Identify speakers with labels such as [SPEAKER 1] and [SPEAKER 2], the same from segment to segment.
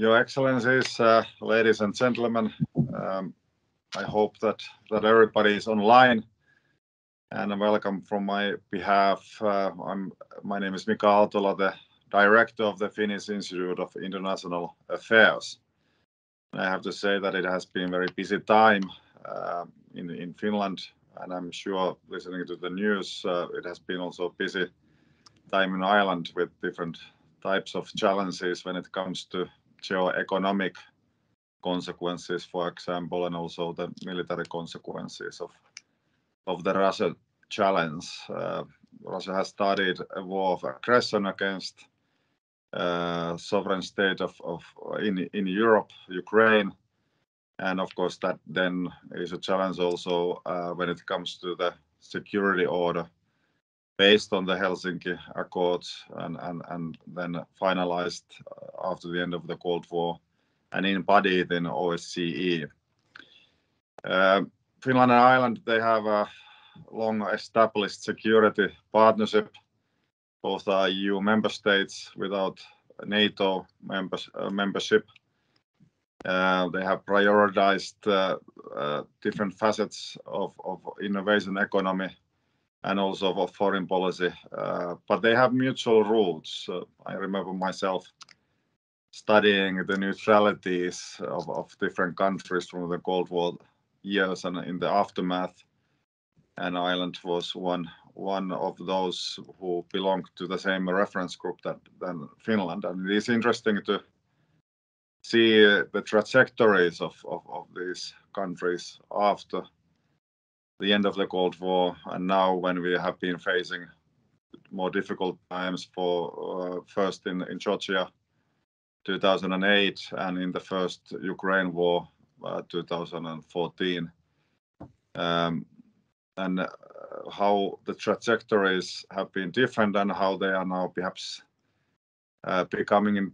[SPEAKER 1] Your Excellencies, ladies and gentlemen, I hope that everybody is online, and welcome from my behalf. My name is Mika Aaltola, the Director of the Finnish Institute of International Affairs. I have to say that it has been a very busy time in Finland, and I'm sure listening to the news, it has been also a busy time in Ireland with different types of challenges when it comes to geo-economic consequences, for example, and also the military consequences of the Russia challenge. Russia has started a war of aggression against sovereign state in Europe, Ukraine, and of course that then is a challenge also when it comes to the security order based on the Helsinki Accords and then finalized after the end of the Cold War and embodied in OSCE. Finland and Ireland, they have a long established security partnership. Both are EU member states without NATO membership. They have prioritized different facets of innovation economy and also of foreign policy, but they have mutual roots. I remember myself studying the neutralities of different countries from the Cold War years and in the aftermath, and Ireland was one of those who belonged to the same reference group than Finland. And it is interesting to see the trajectories of these countries after the end of the Cold War, and now when we have been facing more difficult times for first in Georgia 2008 and in the first Ukraine war 2014, and how the trajectories have been different and how they are now perhaps becoming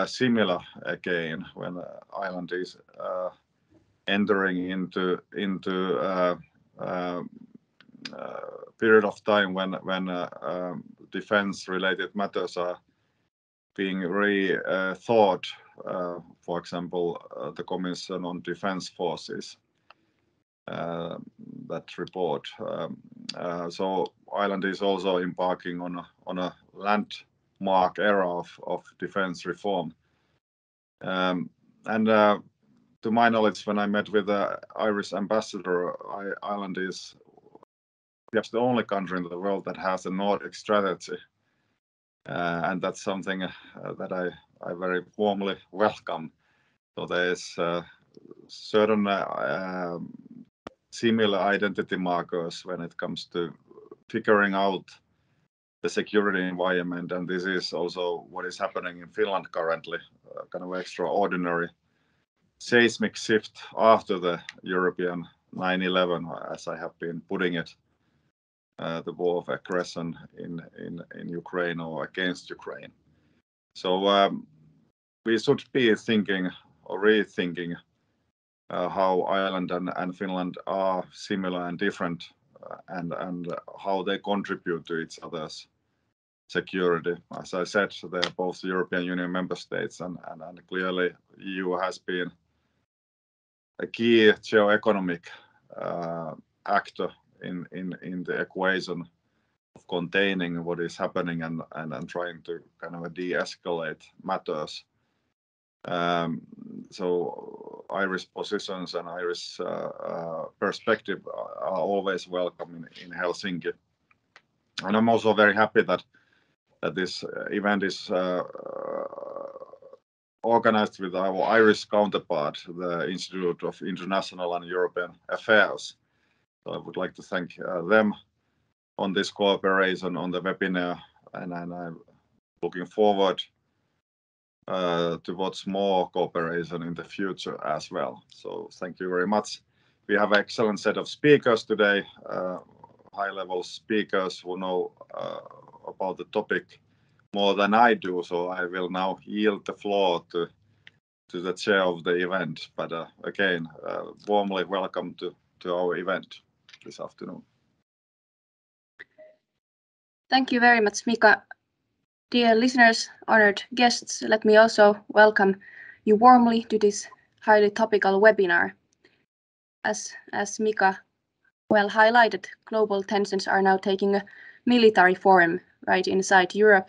[SPEAKER 1] similar again when Ireland is entering into period of time when defense-related matters are being rethought. For example, the Commission on Defense Forces, that report. So Ireland is also embarking on a landmark era of defense reform. To my knowledge, when I met with the Irish ambassador, Ireland is perhaps the only country in the world that has a Nordic strategy, and that's something that I very warmly welcome. So there is certain similar identity markers when it comes to figuring out the security environment, and this is also what is happening in Finland currently, kind of extraordinary seismic shift after the European 9/11, as I have been putting it, the war of aggression in Ukraine or against Ukraine. So we should be thinking or rethinking how Ireland and Finland are similar and different, and how they contribute to each other's security. As I said, they're both European Union member states, and clearly EU has been a key geo-economic actor in the equation of containing what is happening and trying to kind of de-escalate matters. So Irish positions and Irish perspective are always welcome in Helsinki. And I'm also very happy that this event is organized with our Irish counterpart, the Institute of International and European Affairs. So I would like to thank them on this cooperation on the webinar, and I'm looking forward towards more cooperation in the future as well. So thank you very much. We have an excellent set of speakers today, high-level speakers who know about the topic more than I do, so I will now yield the floor to the chair of the event. But again, warmly welcome to our event this afternoon.
[SPEAKER 2] Thank you very much, Mika. Dear listeners, honored guests, let me also welcome you warmly to this highly topical webinar. As Mika well highlighted, global tensions are now taking a military form right inside Europe,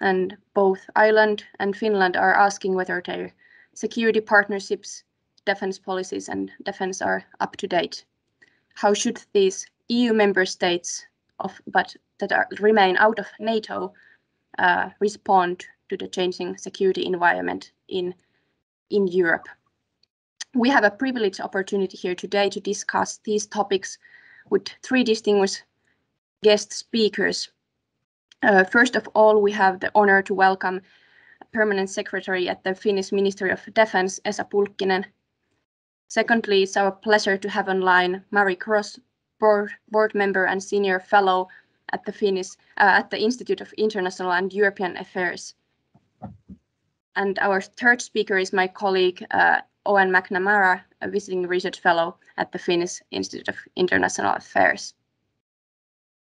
[SPEAKER 2] and both Ireland and Finland are asking whether their security partnerships, defense policies and defense are up to date. How should these EU member states remain out of NATO respond to the changing security environment in Europe? We have a privileged opportunity here today to discuss these topics with three distinguished guest speakers. First of all, we have the honor to welcome Permanent Secretary at the Finnish Ministry of Defense, Esa Pulkkinen. Secondly, it's our pleasure to have online Mari Cross, board member and senior fellow at the Institute of International and European Affairs. And our third speaker is my colleague Eoin McNamara, a visiting research fellow at the Finnish Institute of International Affairs.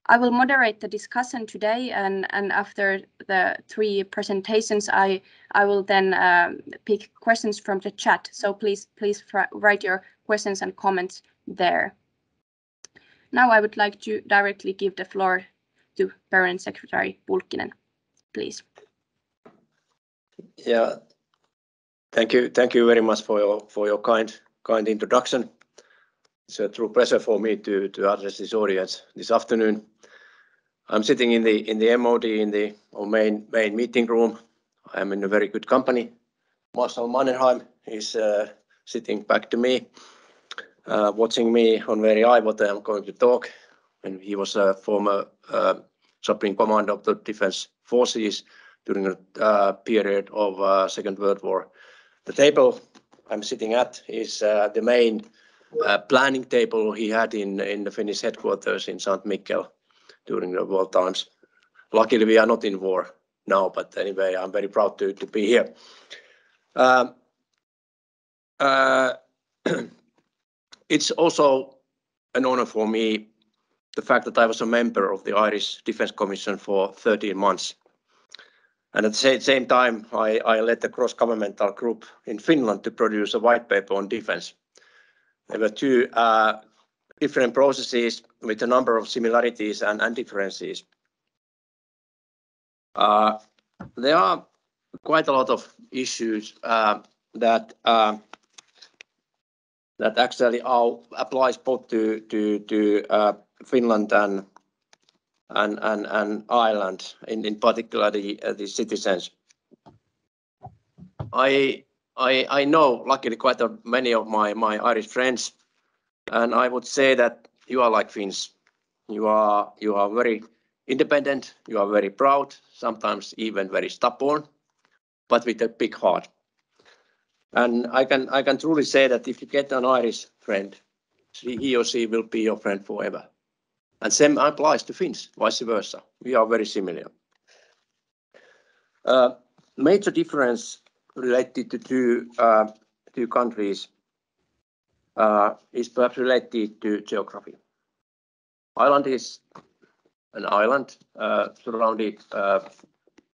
[SPEAKER 2] I will moderate the discussion today, and after the three presentations, I will then pick questions from the chat. So please write your questions and comments there. Now I would like to directly give the floor to Permanent Secretary Pulkkinen, please.
[SPEAKER 3] Yeah, thank you very much for your kind introduction. It's a true pleasure for me to address this audience this afternoon. I'm sitting in the MOD in our main meeting room. I'm in a very good company. Marshal Mannerheim is sitting back to me, watching me on very eye what I'm going to talk. And he was a former Supreme Commander of the Defense Forces during a period of Second World War. The table I'm sitting at is the main planning table he had in the Finnish headquarters in St. Mikkel during the war times. Luckily, we are not in war now, but anyway, I'm very proud to be here. It's also an honor for me, the fact that I was a member of the Irish Defence Commission for 13 months. And at the same time, I led the cross-governmental group in Finland to produce a white paper on defence. There were two different processes with a number of similarities and differences. There are quite a lot of issues that actually applies both to Finland and Ireland, in particular the citizens. I know, luckily, quite many of my Irish friends, and I would say that you are like Finns. You are very independent. You are very proud, sometimes even very stubborn, but with a big heart. And I can truly say that if you get an Irish friend, he or she will be your friend forever. And same applies to Finns, vice versa. We are very similar. Major difference related to two countries is perhaps related to geography. Ireland is an island surrounded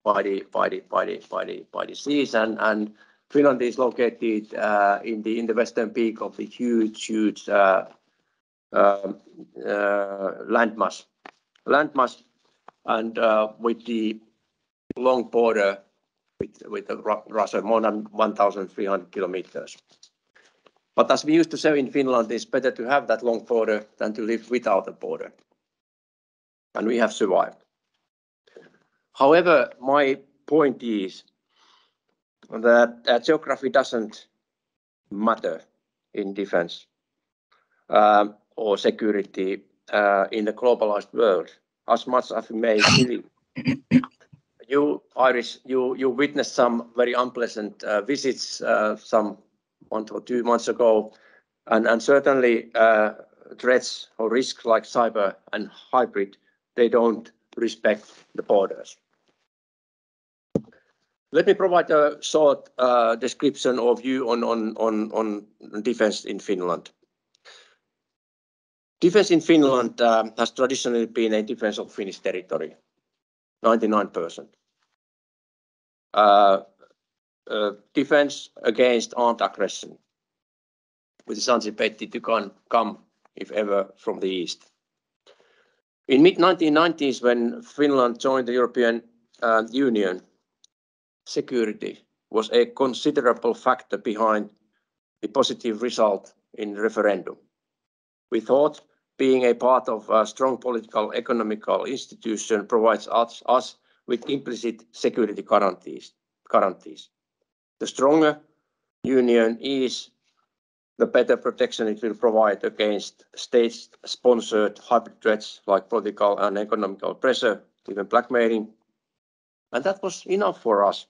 [SPEAKER 3] by the seas, and Finland is located in the western peak of the huge landmass, and with the long border with Russia, more than 1,300 kilometers. But as we used to say in Finland, it's better to have that long border than to live without a border. And we have survived. However, my point is that geography doesn't matter in defense or security in the globalized world, as much as we may believe. You Irish, you witnessed some very unpleasant visits some 1 or 2 months ago, and certainly threats or risks like cyber and hybrid, they don't respect the borders. Let me provide a short description of view on defense in Finland. Defense in Finland has traditionally been a defense of Finnish territory, 99%. defense against armed aggression, which is anticipated to come, if ever, from the east. In mid-1990s, when Finland joined the European Union, security was a considerable factor behind the positive result in the referendum. We thought being a part of a strong political economical institution provides us with implicit security guarantees. The stronger union is, the better protection it will provide against state-sponsored hybrid threats like political and economical pressure, even blackmailing. And that was enough for us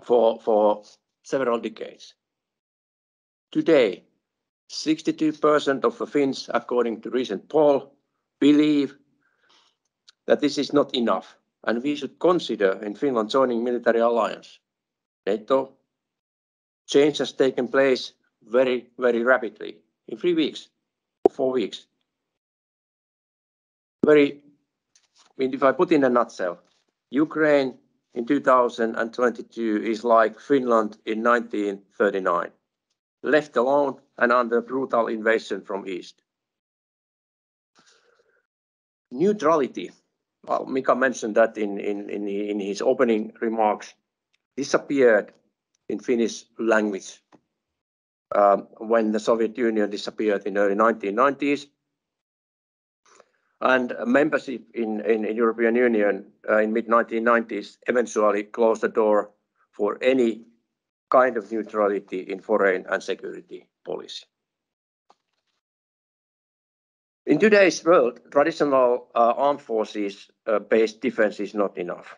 [SPEAKER 3] for several decades. Today, 62% of the Finns, according to recent poll, believe that this is not enough, and we should consider in Finland joining military alliance, NATO. Change has taken place very, very rapidly in 3 weeks, 4 weeks. If I put in a nutshell, Ukraine in 2022 is like Finland in 1939, left alone and under brutal invasion from east. Neutrality, well, Mika mentioned that in his opening remarks, disappeared in Finnish language when the Soviet Union disappeared in early 1990s. And membership in European Union in mid-1990s eventually closed the door for any kind of neutrality in foreign and security policy. In today's world, traditional armed forces-based defense is not enough.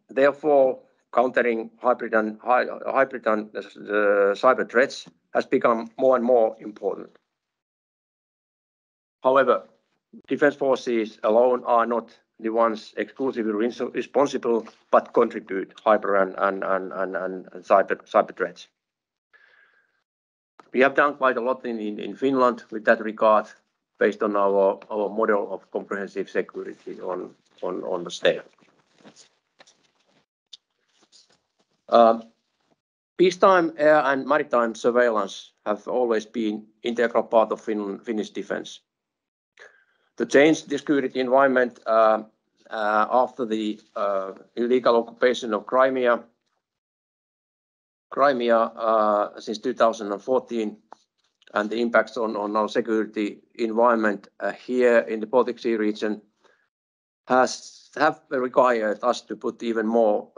[SPEAKER 3] Therefore, countering hybrid and cyber threats has become more and more important. However, defense forces alone are not the ones exclusively responsible, but contribute hyper and cyber threats. We have done quite a lot in Finland with that regard, based on our model of comprehensive security on the state. Peacetime air and maritime surveillance have always been integral part of Finnish defense. The changed security environment after the illegal occupation of Crimea since 2014, and the impacts on our security environment here in the Baltic Sea region have required us to put even more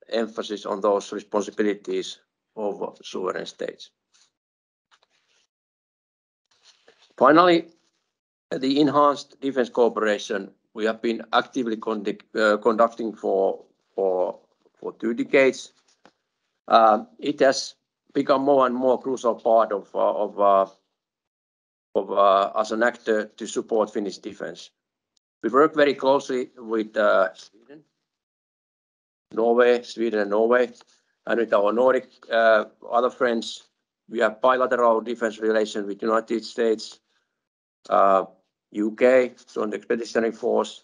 [SPEAKER 3] emphasis on those responsibilities of sovereign states. Finally, the enhanced defense cooperation we have been actively conducting for 2 decades. It has become more and more crucial part of as an actor to support Finnish defense. We work very closely with Sweden and Norway, and with our Nordic other friends. We have bilateral defense relations with United States, UK, Joint Expeditionary Force,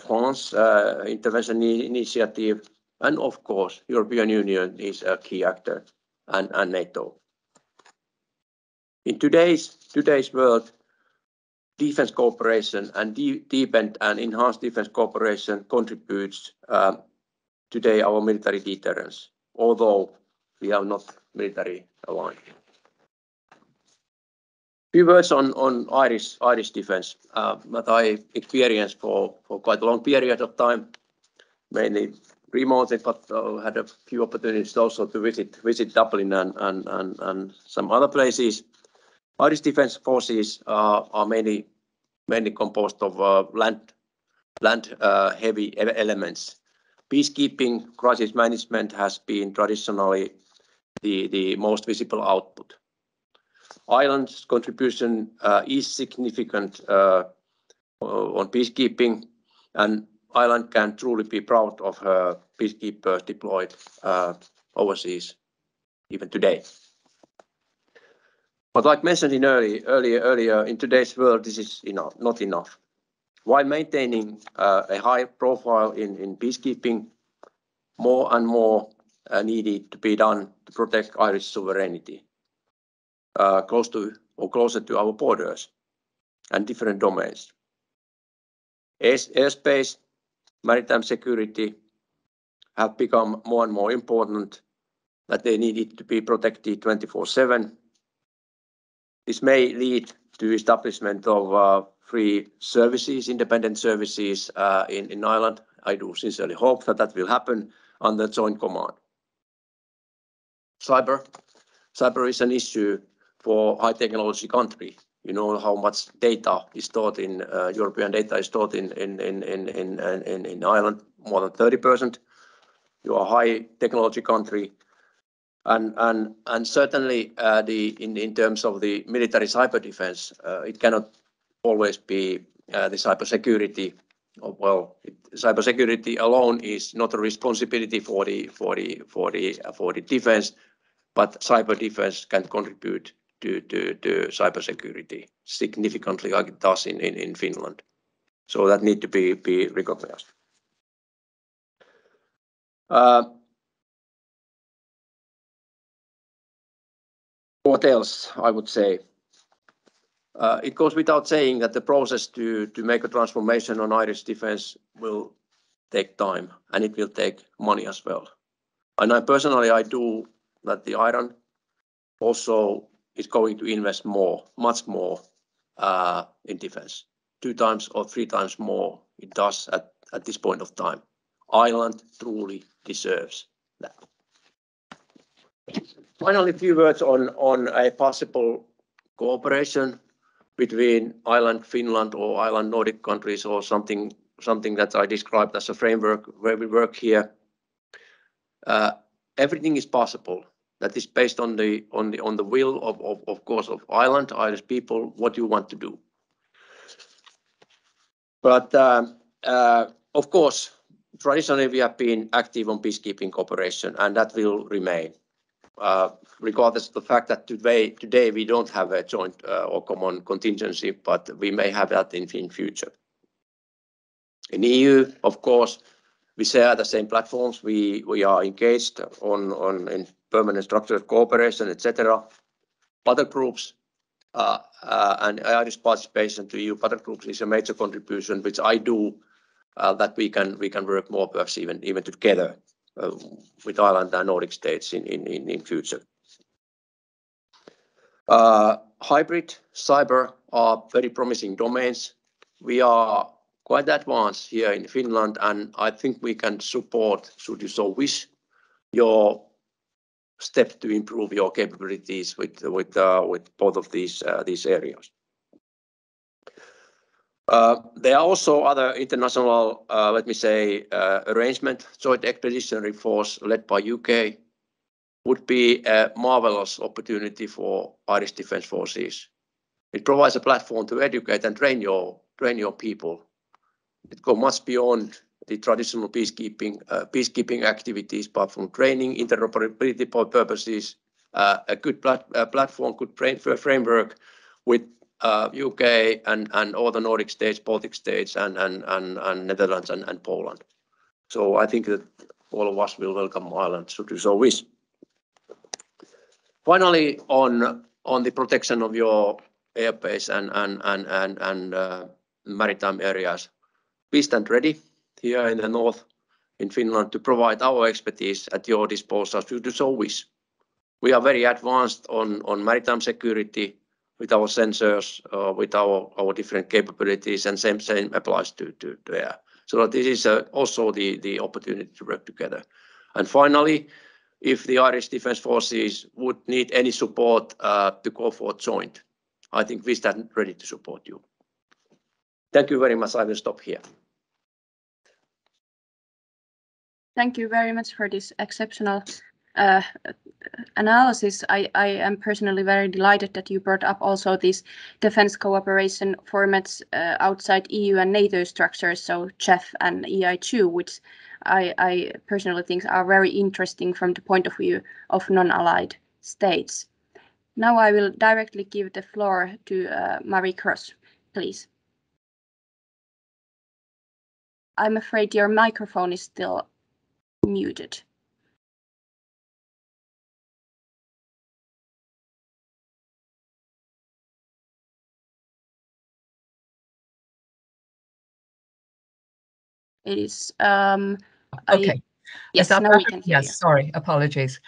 [SPEAKER 3] France, Intervention Initiative, and of course, European Union is a key actor, and NATO. In today's world, defense cooperation and deepened and enhanced defense cooperation contributes today our military deterrence, although we are not military aligned. Few words on Irish defense that I experienced for quite a long period of time, mainly remotely, but had a few opportunities also to visit Dublin and some other places. Irish defense forces are mainly composed of land heavy elements. Peacekeeping, crisis management has been traditionally the most visible output. Ireland's contribution is significant on peacekeeping, and Ireland can truly be proud of her peacekeepers deployed overseas even today. But like mentioned earlier, in today's world, this is not enough. While maintaining a high profile in peacekeeping, more and more needed to be done to protect Irish sovereignty closer to our borders and different domains. Airspace, maritime security have become more and more important, that they needed to be protected 24/7. This may lead to establishment of free services, independent services in Ireland. I do sincerely hope that that will happen under joint command. Cyber is an issue for high technology country. You know how much data is stored in European data is stored in Ireland, more than 30%. You are a high technology country, and certainly in terms of the military cyber defense, it cannot always be the cyber security. Well, cyber security alone is not a responsibility for the defense, but cyber defense can contribute to cyber security significantly, like it does in Finland. So that need to be recognized. What else I would say? It goes without saying that the process to make a transformation on Irish defense will take time, and it will take money as well. And I do that the Ireland also is going to invest much more in defense, 2 times or 3 times more it does at this point of time. Ireland truly deserves that. Finally, a few words on a possible cooperation between Ireland, Finland, or Ireland Nordic countries, or something that I described as a framework where we work here. Everything is possible. That is based on the will of course of Ireland, Irish people, what you want to do. But of course, traditionally we have been active on peacekeeping cooperation, and that will remain. Regardless of the fact that today we don't have a joint or common contingency, but we may have that in future. In EU, of course, we share the same platforms. We are engaged in permanent structured cooperation, etc. Battle groups and Irish participation to EU battle groups is a major contribution, which I do that we can work more, perhaps even together with Ireland and Nordic states in future. Hybrid cyber are very promising domains. We are quite advanced here in Finland, and I think we can support, should you so wish, your step to improve your capabilities with both of these areas. There are also other international, let me say, arrangement. Joint expeditionary force led by UK would be a marvelous opportunity for Irish Defence Forces. It provides a platform to educate and train your people. It goes much beyond the traditional peacekeeping activities, but from training, interoperability purposes, a good platform, good framework with UK and all the Nordic states, Baltic states, and Netherlands and Poland. So I think that all of us will welcome Ireland, should you so wish. Finally, on the protection of your airbase and maritime areas, we stand ready here in the north in Finland to provide our expertise at your disposal, should you so wish. We are very advanced on maritime security with our sensors, with our different capabilities, and same applies to air. So this is also the opportunity to work together. And finally, if the Irish Defence Forces would need any support to go for joint, I think we stand ready to support you. Thank you very much. I will stop here.
[SPEAKER 2] Thank you very much for this exceptional analysis. I am personally very delighted that you brought up also these defense cooperation formats outside EU and NATO structures, so CHEF and EI2, which I personally think are very interesting from the point of view of non-allied states. Now I will directly give the floor to Marie Cross, please. I'm afraid your microphone is still muted. It is
[SPEAKER 4] okay.
[SPEAKER 2] Yes, now we can hear you.
[SPEAKER 4] Yes, sorry, apologies.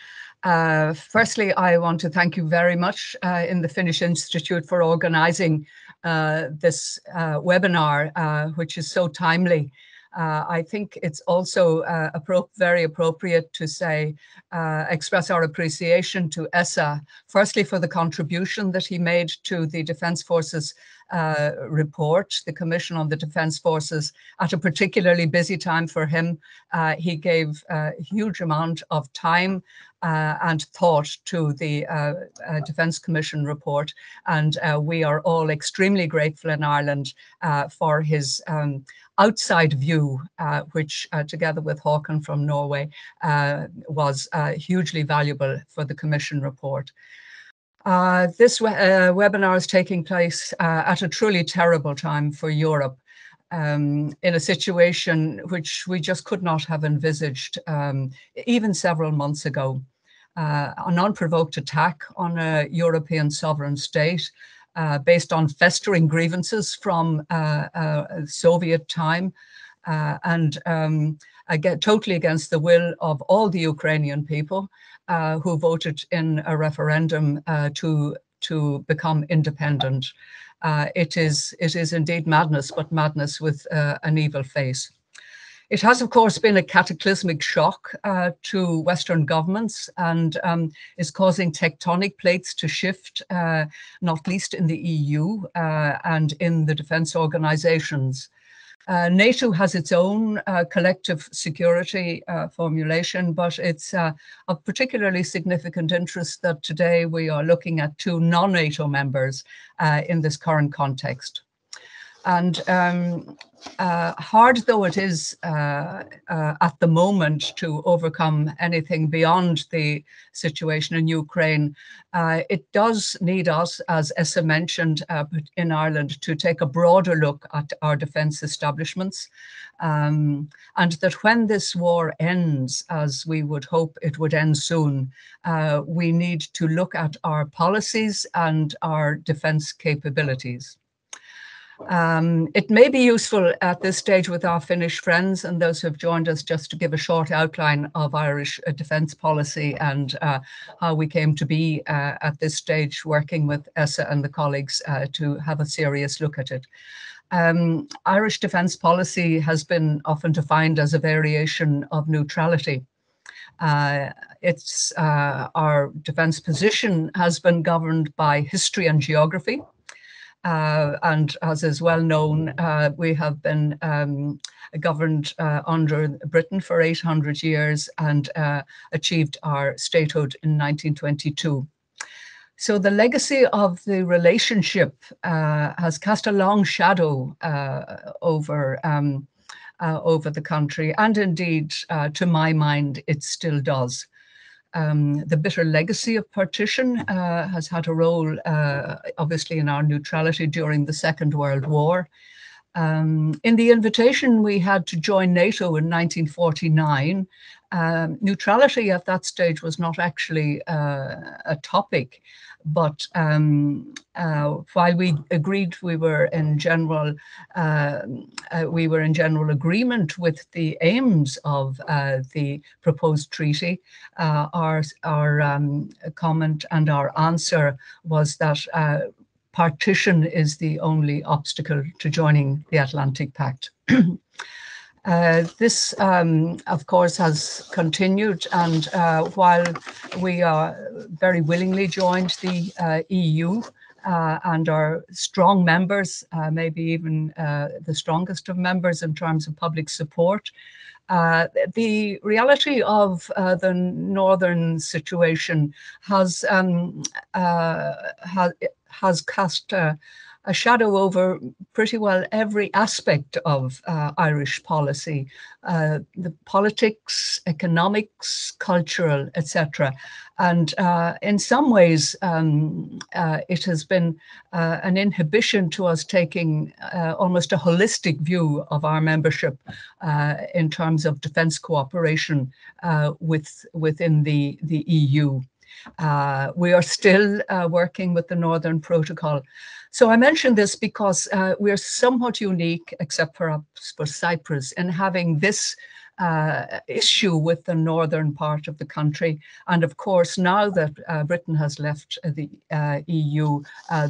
[SPEAKER 4] Firstly, I want to thank you very much in the Finnish Institute for organising this webinar, which is so timely. I think it's also very appropriate to say, express our appreciation to Esa, firstly for the contribution that he made to the Defence Forces report, the Commission on the Defence Forces, at a particularly busy time for him. He gave a huge amount of time and thought to the Defence Commission report, and we are all extremely grateful in Ireland for his outside view, which together with Håkon from Norway was hugely valuable for the Commission report. This webinar is taking place at a truly terrible time for Europe, in a situation which we just could not have envisaged even several months ago. An unprovoked attack on a European sovereign state based on festering grievances from Soviet time and totally against the will of all the Ukrainian people who voted in a referendum to become independent. It is indeed madness, but madness with an evil face. It has, of course, been a cataclysmic shock to Western governments and is causing tectonic plates to shift, not least in the EU and in the defence organisations. NATO has its own collective security formulation, but it's of particularly significant interest that today we are looking at 2 non-NATO members in this current context. And hard though it is at the moment to overcome anything beyond the situation in Ukraine, it does need us, as Esa mentioned, in Ireland, to take a broader look at our defence establishments, and that when this war ends, as we would hope it would end soon, we need to look at our policies and our defence capabilities. It may be useful at this stage with our Finnish friends and those who have joined us just to give a short outline of Irish defence policy and how we came to be at this stage working with Esa and the colleagues to have a serious look at it. Irish defence policy has been often defined as a variation of neutrality. Our defence position has been governed by history and geography. And as is well known, we have been governed under Britain for 800 years and achieved our statehood in 1922. So the legacy of the relationship has cast a long shadow over the country, and indeed, to my mind, it still does. The bitter legacy of partition has had a role, obviously, in our neutrality during the Second World War. In the invitation we had to join NATO in 1949, neutrality at that stage was not actually a topic, but while we agreed we were in general agreement with the aims of the proposed treaty, our comment and our answer was that partition is the only obstacle to joining the Atlantic Pact. This, of course, has continued, and while we are very willingly joined the EU and are strong members, maybe even the strongest of members in terms of public support, the reality of the northern situation has cast a shadow over pretty well every aspect of Irish policy, the politics, economics, cultural, etc. And in some ways, it has been an inhibition to us taking almost a holistic view of our membership in terms of defence cooperation within the EU. We are still working with the Northern Protocol. So I mention this because we are somewhat unique, except perhaps for Cyprus, in having this issue with the northern part of the country. And of course, now that Britain has left the EU,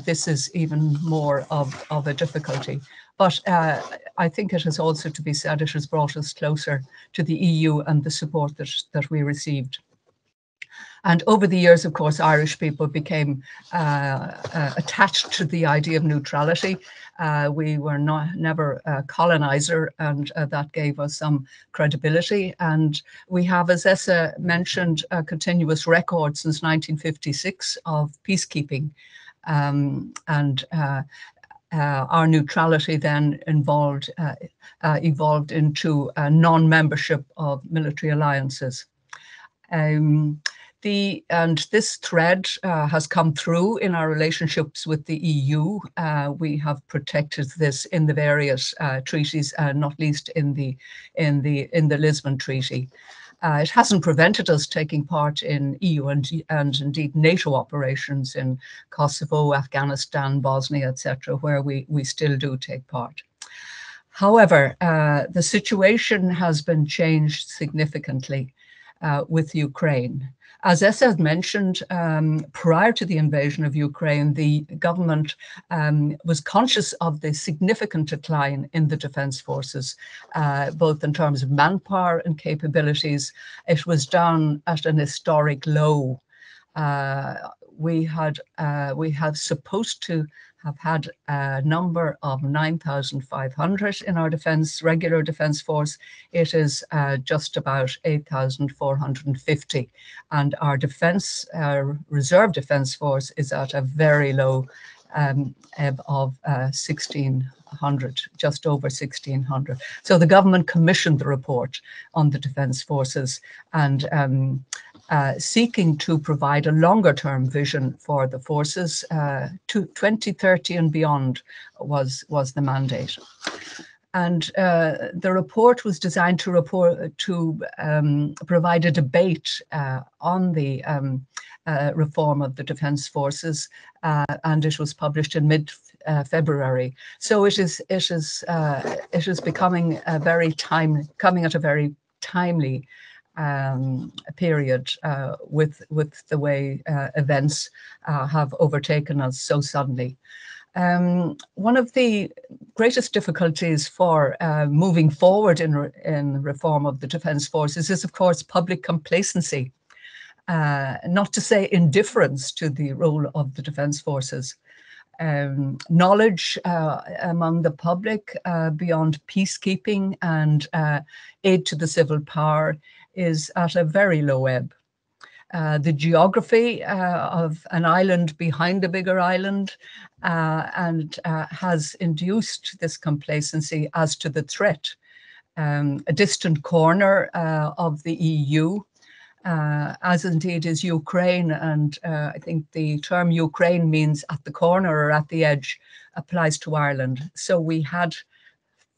[SPEAKER 4] this is even more of a difficulty. But I think it has also to be said, it has brought us closer to the EU and the support that we received. And over the years, of course, Irish people became attached to the idea of neutrality. We were never a colonizer, and that gave us some credibility. And we have, as Essa mentioned, a continuous record since 1956 of peacekeeping. Our neutrality then evolved into non-membership of military alliances. And this thread has come through in our relationships with the EU. We have protected this in the various treaties, not least in the Lisbon Treaty. It hasn't prevented us taking part in EU and indeed NATO operations in Kosovo, Afghanistan, Bosnia, etc., where we still do take part. However, the situation has been changed significantly with Ukraine. As Essa mentioned, prior to the invasion of Ukraine, the government was conscious of the significant decline in the defence forces, both in terms of manpower and capabilities. It was down at an historic low. We have supposed to have had a number of 9,500 in our regular defence force. It is just about 8,450. And our reserve defence force is at a very low ebb of 1,600, just over 1,600. So the government commissioned the report on the defence forces, and seeking to provide a longer-term vision for the forces to 2030 and beyond was the mandate. And the report was designed to provide a debate on the reform of the defence forces, and it was published in mid-February. So it is becoming coming at a very timely period with the way events have overtaken us so suddenly. One of the greatest difficulties for moving forward in reform of the defence forces is, of course, public complacency, not to say indifference to the role of the defence forces. Knowledge among the public beyond peacekeeping and aid to the civil power is at a very low ebb. The geography of an island behind a bigger island has induced this complacency as to the threat. A distant corner of the EU, as indeed is Ukraine, and I think the term Ukraine means at the corner or at the edge, applies to Ireland. So we had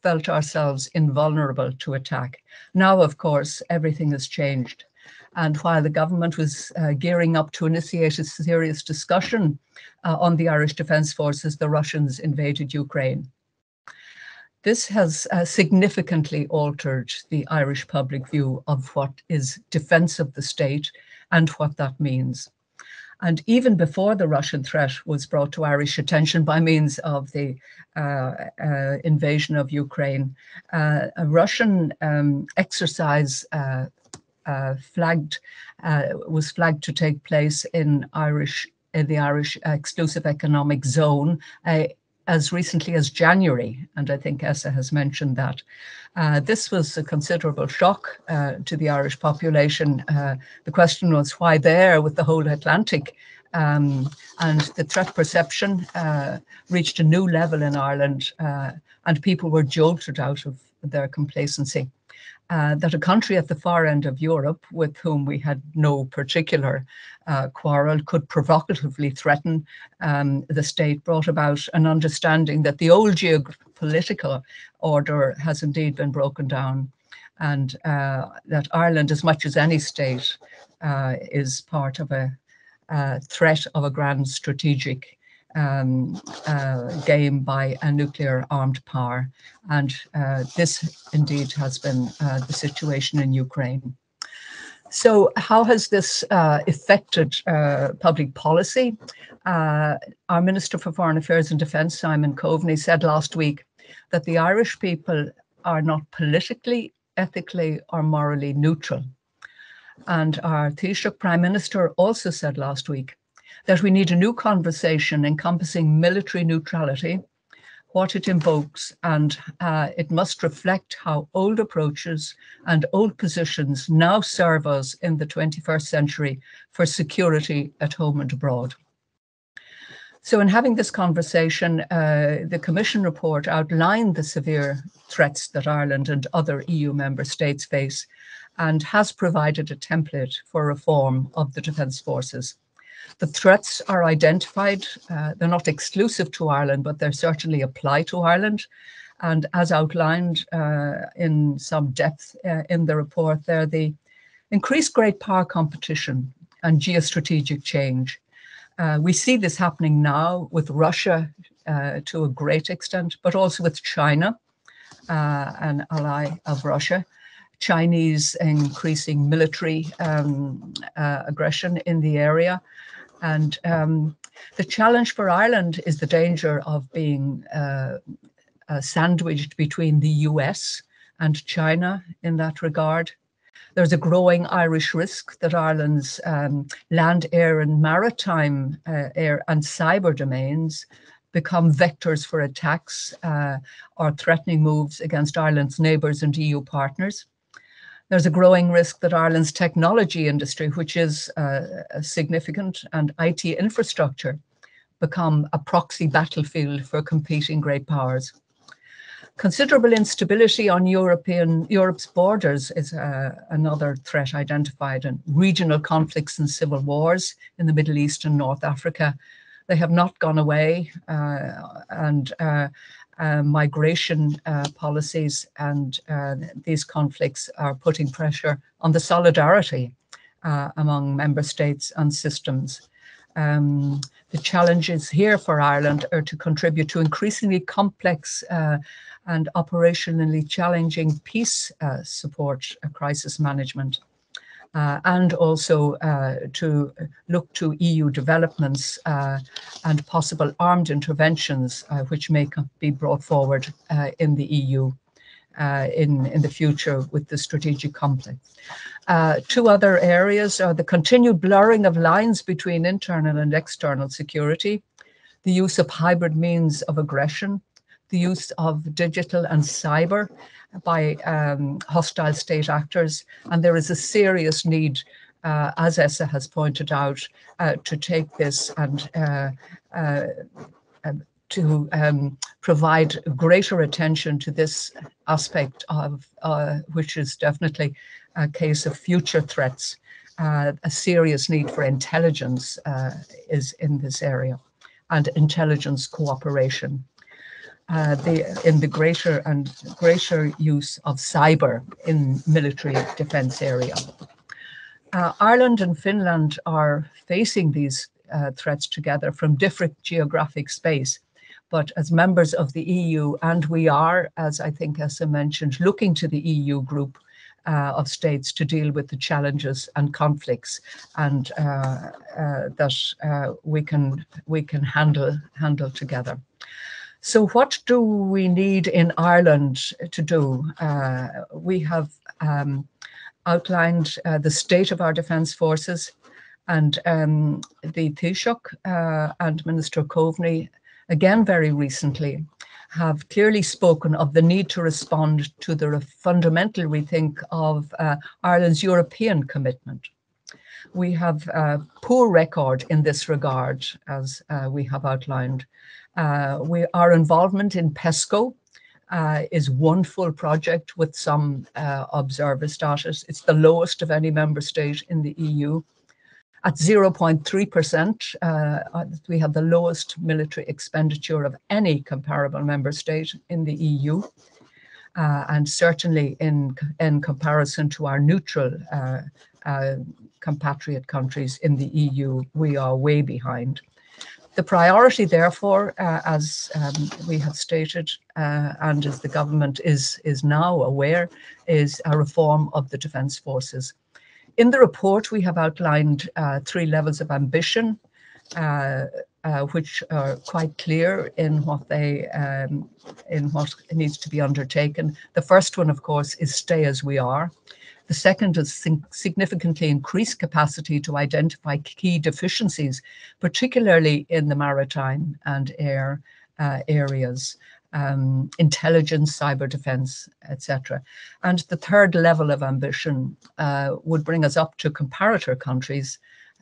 [SPEAKER 4] felt ourselves invulnerable to attack. Now, of course, everything has changed. And while the government was gearing up to initiate a serious discussion on the Irish Defence Forces, the Russians invaded Ukraine. This has significantly altered the Irish public view of what is defence of the state and what that means. And even before the Russian threat was brought to Irish attention by means of the invasion of Ukraine, a Russian exercise was flagged to take place in the Irish exclusive economic zone as recently as January, and I think Essa has mentioned that. This was a considerable shock to the Irish population. The question was why there with the whole Atlantic and the threat perception reached a new level in Ireland, and people were jolted out of their complacency. That a country at the far end of Europe, with whom we had no particular quarrel, could provocatively threaten the state, brought about an understanding that the old geopolitical order has indeed been broken down, and that Ireland, as much as any state, is part of a threat of a grand strategic game by a nuclear armed power. And this indeed has been the situation in Ukraine. So how has this affected public policy? Our Minister for Foreign Affairs and Defence, Simon Coveney, said last week that the Irish people are not politically, ethically or morally neutral. And our Taoiseach Prime Minister also said last week that we need a new conversation encompassing military neutrality, what it invokes, and it must reflect how old approaches and old positions now serve us in the 21st century for security at home and abroad. So in having this conversation, the Commission report outlined the severe threats that Ireland and other EU member states face and has provided a template for reform of the Defence Forces. The threats are identified. They're not exclusive to Ireland, but they certainly apply to Ireland. And as outlined in some depth in the report there, the increased great power competition and geostrategic change. We see this happening now with Russia to a great extent, but also with China, an ally of Russia. Chinese increasing military aggression in the area. And the challenge for Ireland is the danger of being sandwiched between the US and China in that regard. There's a growing Irish risk that Ireland's land, air and maritime air and cyber domains become vectors for attacks or threatening moves against Ireland's neighbours and EU partners. There's a growing risk that Ireland's technology industry, which is significant, and IT infrastructure become a proxy battlefield for competing great powers. Considerable instability on Europe's borders is another threat identified, and regional conflicts and civil wars in the Middle East and North Africa. They have not gone away, and migration policies and these conflicts are putting pressure on the solidarity among member states and systems. The challenges here for Ireland are to contribute to increasingly complex and operationally challenging peace support, crisis management, and also to look to EU developments and possible armed interventions which may be brought forward in the EU in the future with the strategic complex. Two other areas are the continued blurring of lines between internal and external security, the use of hybrid means of aggression, the use of digital and cyber by hostile state actors, and there is a serious need, as ESA has pointed out, to take this and to provide greater attention to this aspect of which is definitely a case of future threats. A serious need for intelligence is in this area, and intelligence cooperation. In the greater use of cyber in military defence area. Ireland and Finland are facing these threats together from different geographic space, but as members of the EU, and we are, as I think Esa mentioned, looking to the EU group of states to deal with the challenges and conflicts, and that we can handle together. So what do we need in Ireland to do? We have outlined the state of our defence forces, and the Taoiseach and Minister Coveney, again very recently, have clearly spoken of the need to respond to the fundamental rethink of Ireland's European commitment. We have a poor record in this regard, as we have outlined. Our involvement in PESCO is one full project with some observer status. It's the lowest of any member state in the EU. At 0.3%, we have the lowest military expenditure of any comparable member state in the EU. And certainly in comparison to our neutral compatriot countries in the EU, we are way behind. The priority, therefore, as we have stated, and as the government is now aware, is a reform of the defence forces. In the report, we have outlined 3 levels of ambition, which are quite clear in what needs to be undertaken. The first one, of course, is stay as we are. The second is significantly increase capacity to identify key deficiencies, particularly in the maritime and air areas, intelligence, cyber defense, etc. And the third level of ambition would bring us up to comparator countries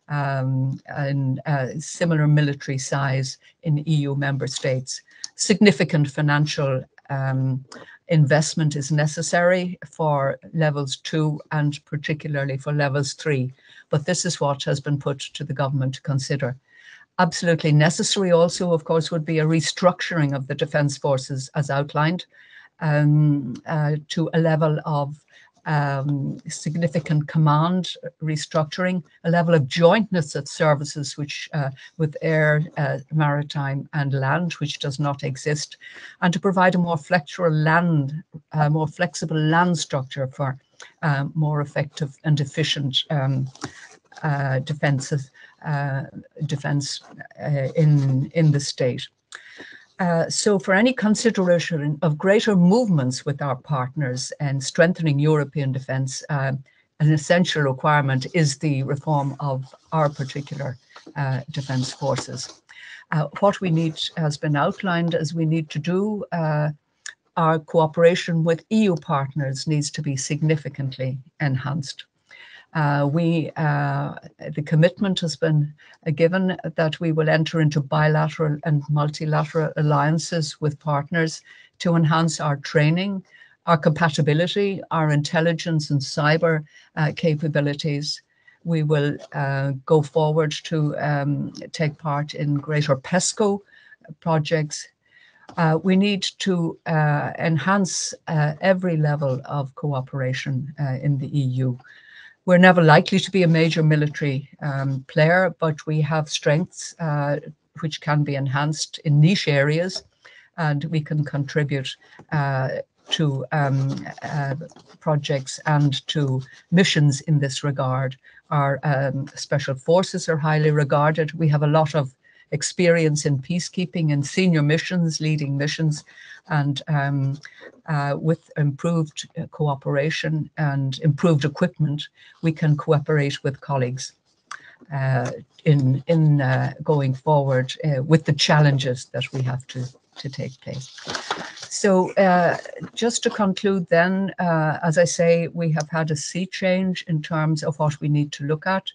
[SPEAKER 4] and similar military size in EU member states. Significant financial investment is necessary for levels 2 and particularly for levels 3. But this is what has been put to the government to consider. Absolutely necessary also, of course, would be a restructuring of the defence forces as outlined to a level of significant command restructuring, a level of jointness of services which with air, maritime and land, which does not exist, and to provide a more flexible land structure for more effective and efficient defence in the state. So for any consideration of greater movements with our partners and strengthening European defence, an essential requirement is the reform of our particular defence forces. What we need has been outlined as we need to do. Our cooperation with EU partners needs to be significantly enhanced. The commitment has been given that we will enter into bilateral and multilateral alliances with partners to enhance our training, our compatibility, our intelligence and cyber capabilities. We will go forward to take part in greater PESCO projects. We need to enhance every level of cooperation in the EU. We're never likely to be a major military player, but we have strengths which can be enhanced in niche areas, and we can contribute to projects and to missions in this regard. Our special forces are highly regarded. We have a lot of experience in peacekeeping and senior missions, leading missions, and with improved cooperation and improved equipment, we can cooperate with colleagues in going forward with the challenges that we have to take place. So just to conclude then, as I say, we have had a sea change in terms of what we need to look at.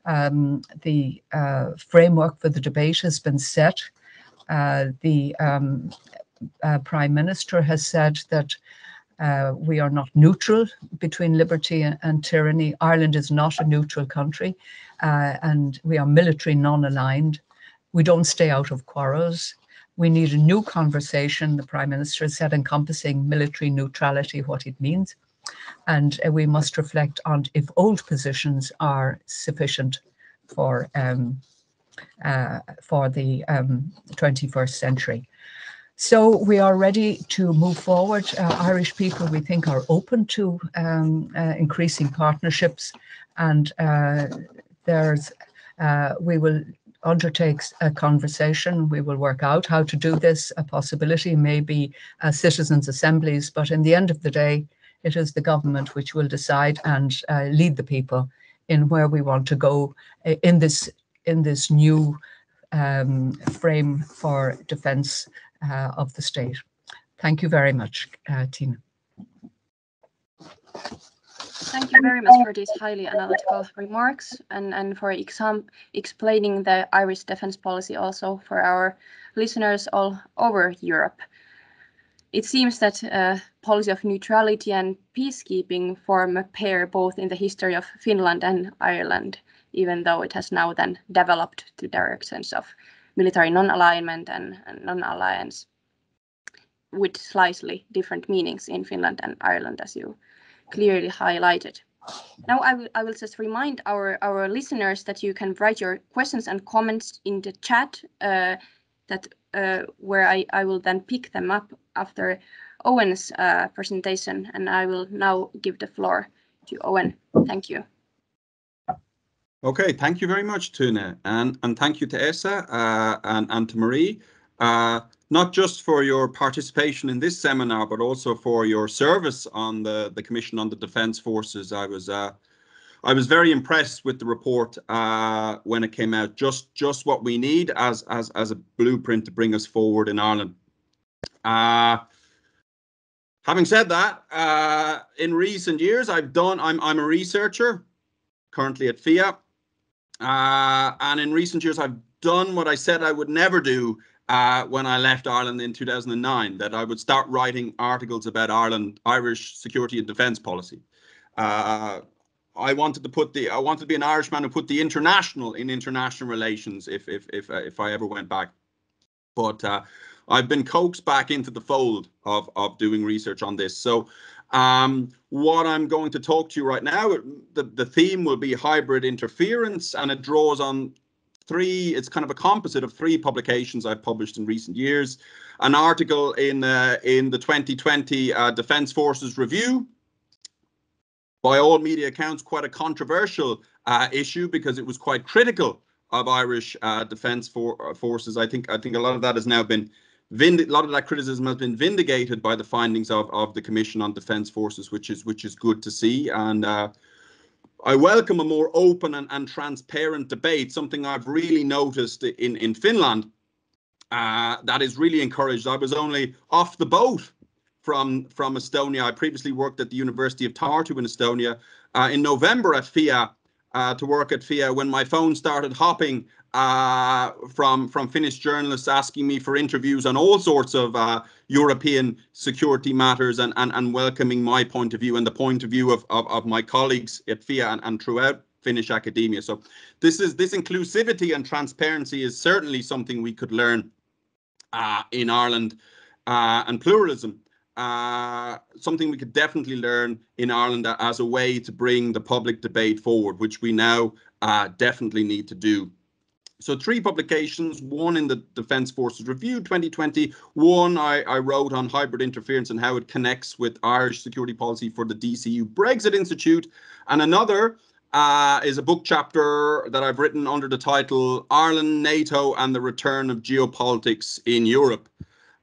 [SPEAKER 4] The framework for the debate has been set. The Prime Minister has said that we are not neutral between liberty and tyranny. Ireland is not a neutral country, and we are military non-aligned. We don't stay out of quarrels. We need a new conversation, the Prime Minister said, encompassing military neutrality, what it means. And we must reflect on if old positions are sufficient for the 21st century. So we are ready to move forward. Irish people, we think, are open to increasing partnerships, and we will undertake a conversation. We will work out how to do this. A possibility may be citizens' assemblies, but in the end of the day, it is the government which will decide and lead the people in where we want to go in this new frame for defence of the state. Thank you very much, Tyyne.
[SPEAKER 2] Thank you very much for these highly analytical remarks and for explaining the Irish defence policy also for our listeners all over Europe. It seems that policy of neutrality and peacekeeping form a pair both in the history of Finland and Ireland, even though it has now then developed to directions of military non-alignment and non-alliance with slightly different meanings in Finland and Ireland, as you clearly highlighted. Now I will just remind our listeners that you can write your questions and comments in the chat where I will then pick them up after Eoin's presentation, and I will now give the floor to Eoin. Thank you.
[SPEAKER 5] Okay, thank you very much, Tyyne, and thank you to Esa and to Marie, not just for your participation in this seminar, but also for your service on the Commission on the Defence Forces. I was very impressed with the report when it came out. Just what we need as a blueprint to bring us forward in Ireland. Having said that, in recent years, I'm a researcher currently at FIIA, and in recent years I've done what I said I would never do when I left Ireland in 2009, that I would start writing articles about Irish security and defence policy. I wanted to be an Irishman who put the international in international relations if I ever went back. But I've been coaxed back into the fold of doing research on this. So what I'm going to talk to you right now, the theme will be hybrid interference, and it draws on it's kind of a composite of 3 publications I've published in recent years. An article in the 2020 Defence Forces Review, by all media accounts, quite a controversial issue because it was quite critical of Irish defence forces. I think a lot of that has now been a lot of that criticism has been vindicated by the findings of the Commission on Defence Forces, which is good to see. And I welcome a more open and transparent debate, something I've really noticed in Finland that is really encouraged. I was only off the boat from Estonia. I previously worked at the University of Tartu in Estonia in November at FIIA, to work at FIIA, when my phone started hopping from Finnish journalists asking me for interviews on all sorts of European security matters and welcoming my point of view and the point of view of my colleagues at FIIA and throughout Finnish academia. So this inclusivity and transparency is certainly something we could learn in Ireland, and pluralism. Something we could definitely learn in Ireland as a way to bring the public debate forward, which we now definitely need to do. So 3 publications, one in the Defence Forces Review 2020, one I wrote on hybrid interference and how it connects with Irish security policy for the DCU Brexit Institute, and another is a book chapter that I've written under the title Ireland, NATO and the Return of Geopolitics in Europe.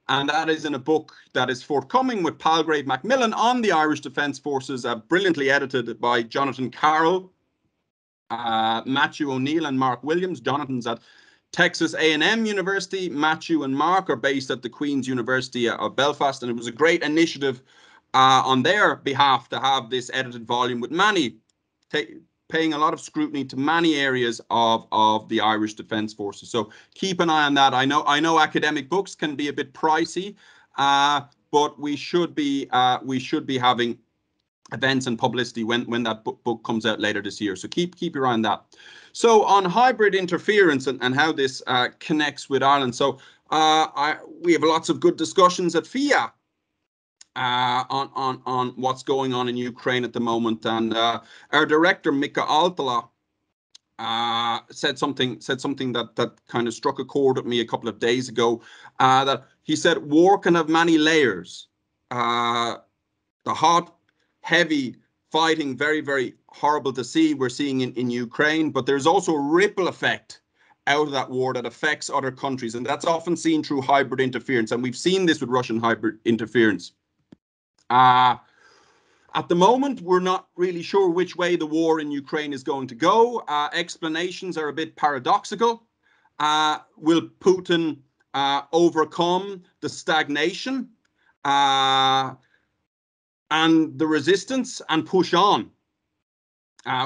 [SPEAKER 5] And that is in a book that is forthcoming with Palgrave Macmillan on the Irish Defence Forces, brilliantly edited by Jonathan Carroll, Matthew O'Neill and Mark Williams. Jonathan's at Texas A&M University. Matthew and Mark are based at the Queen's University of Belfast. And it was a great initiative on their behalf to have this edited volume with paying a lot of scrutiny to many areas of the Irish Defence Forces. So keep an eye on that. I know academic books can be a bit pricey, but we should be having events and publicity when that book comes out later this year. So keep your eye on that. So on hybrid interference and how this connects with Ireland. So we have lots of good discussions at FIIA on what's going on in Ukraine at the moment, and our director Mika Aaltola said something that kind of struck a chord with me a couple of days ago. That he said war can have many layers. The hot, heavy fighting, very, very horrible to see, we're seeing in Ukraine, but there's also a ripple effect out of that war that affects other countries, and that's often seen through hybrid interference, and we've seen this with Russian hybrid interference. At the moment, we're not really sure which way the war in Ukraine is going to go. Explanations are a bit paradoxical. Will Putin overcome the stagnation and the resistance and push on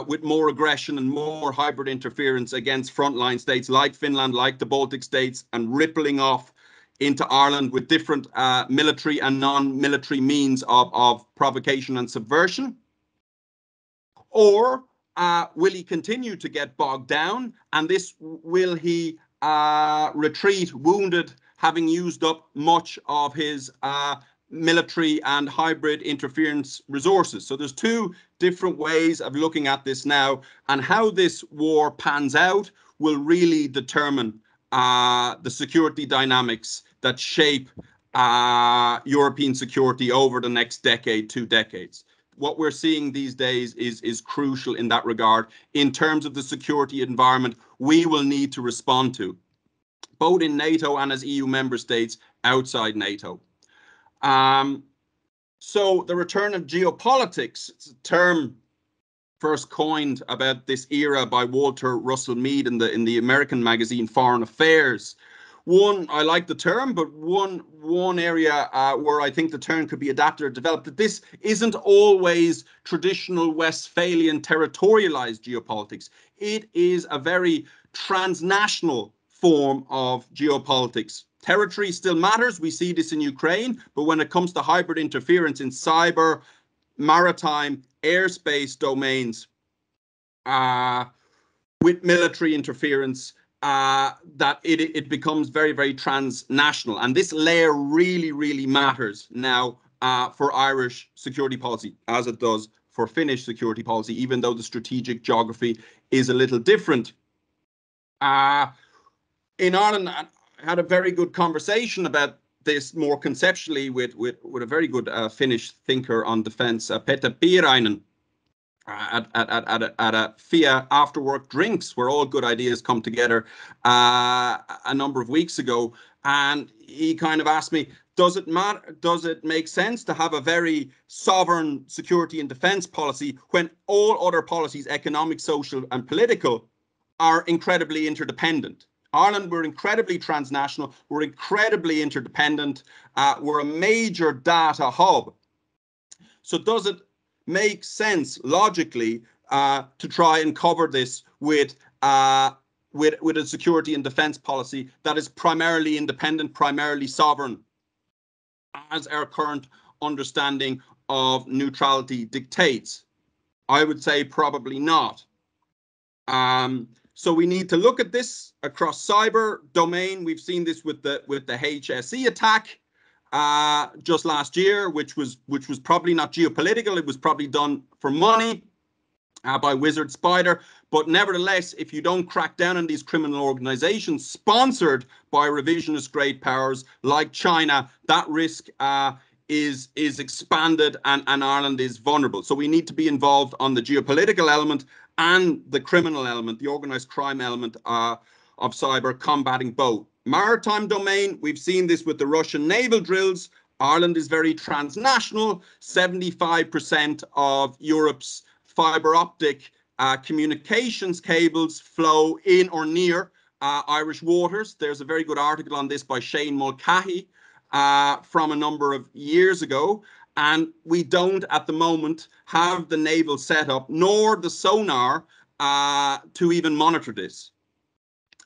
[SPEAKER 5] with more aggression and more hybrid interference against frontline states like Finland, like the Baltic states, and rippling off into Ireland with different military and non-military means of provocation and subversion? Or will he continue to get bogged down, and will he retreat wounded, having used up much of his military and hybrid interference resources? So there's two different ways of looking at this now, and how this war pans out will really determine the security dynamics that shape European security over the next decade, 2 decades. What we're seeing these days is crucial in that regard in terms of the security environment we will need to respond to, both in NATO and as EU member states outside NATO. So the return of geopolitics, it's a term first coined about this era by Walter Russell Mead in the American magazine Foreign Affairs. I like the term, but one area where I think the term could be adapted or developed, that this isn't always traditional Westphalian territorialized geopolitics. It is a very transnational form of geopolitics. Territory still matters. We see this in Ukraine, but when it comes to hybrid interference in cyber, maritime, airspace domains, with military interference, that it becomes very, very transnational. And this layer really, really matters now for Irish security policy, as it does for Finnish security policy, even though the strategic geography is a little different. In Ireland, I had a very good conversation about this more conceptually with a very good Finnish thinker on defense, Peter Piirainen, at a FIIA after work drinks where all good ideas come together a number of weeks ago. And he kind of asked me, does it make sense to have a very sovereign security and defense policy when all other policies, economic, social and political, are incredibly interdependent? Ireland, we're incredibly transnational, we're incredibly interdependent, we're a major data hub. So does it make sense logically to try and cover this with a security and defense policy that is primarily independent, primarily sovereign, as our current understanding of neutrality dictates? I would say probably not. So we need to look at this across cyber domain. We've seen this with the HSE attack just last year, which was probably not geopolitical. It was probably done for money by Wizard Spider. But nevertheless, if you don't crack down on these criminal organizations sponsored by revisionist great powers like China, that risk is expanded, and Ireland is vulnerable. So we need to be involved on the geopolitical element and the criminal element, the organized crime element of cyber, combating both. Maritime domain, we've seen this with the Russian naval drills. Ireland is very transnational. 75% of Europe's fiber optic communications cables flow in or near Irish waters. There's a very good article on this by Shane Mulcahy from a number of years ago. And we don't at the moment have the naval setup nor the sonar to even monitor this.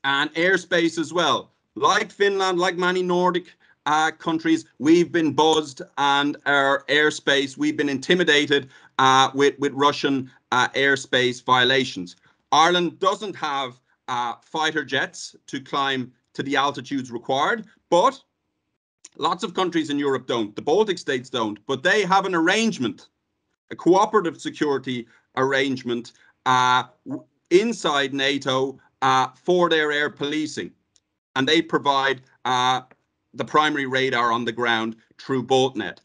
[SPEAKER 5] And airspace as well. Like Finland, like many Nordic countries, we've been buzzed, and our airspace, we've been intimidated with Russian airspace violations. Ireland doesn't have fighter jets to climb to the altitudes required, but lots of countries in Europe don't. The Baltic states don't, but they have an arrangement, a cooperative security arrangement inside NATO for their air policing. And they provide the primary radar on the ground through BoltNet.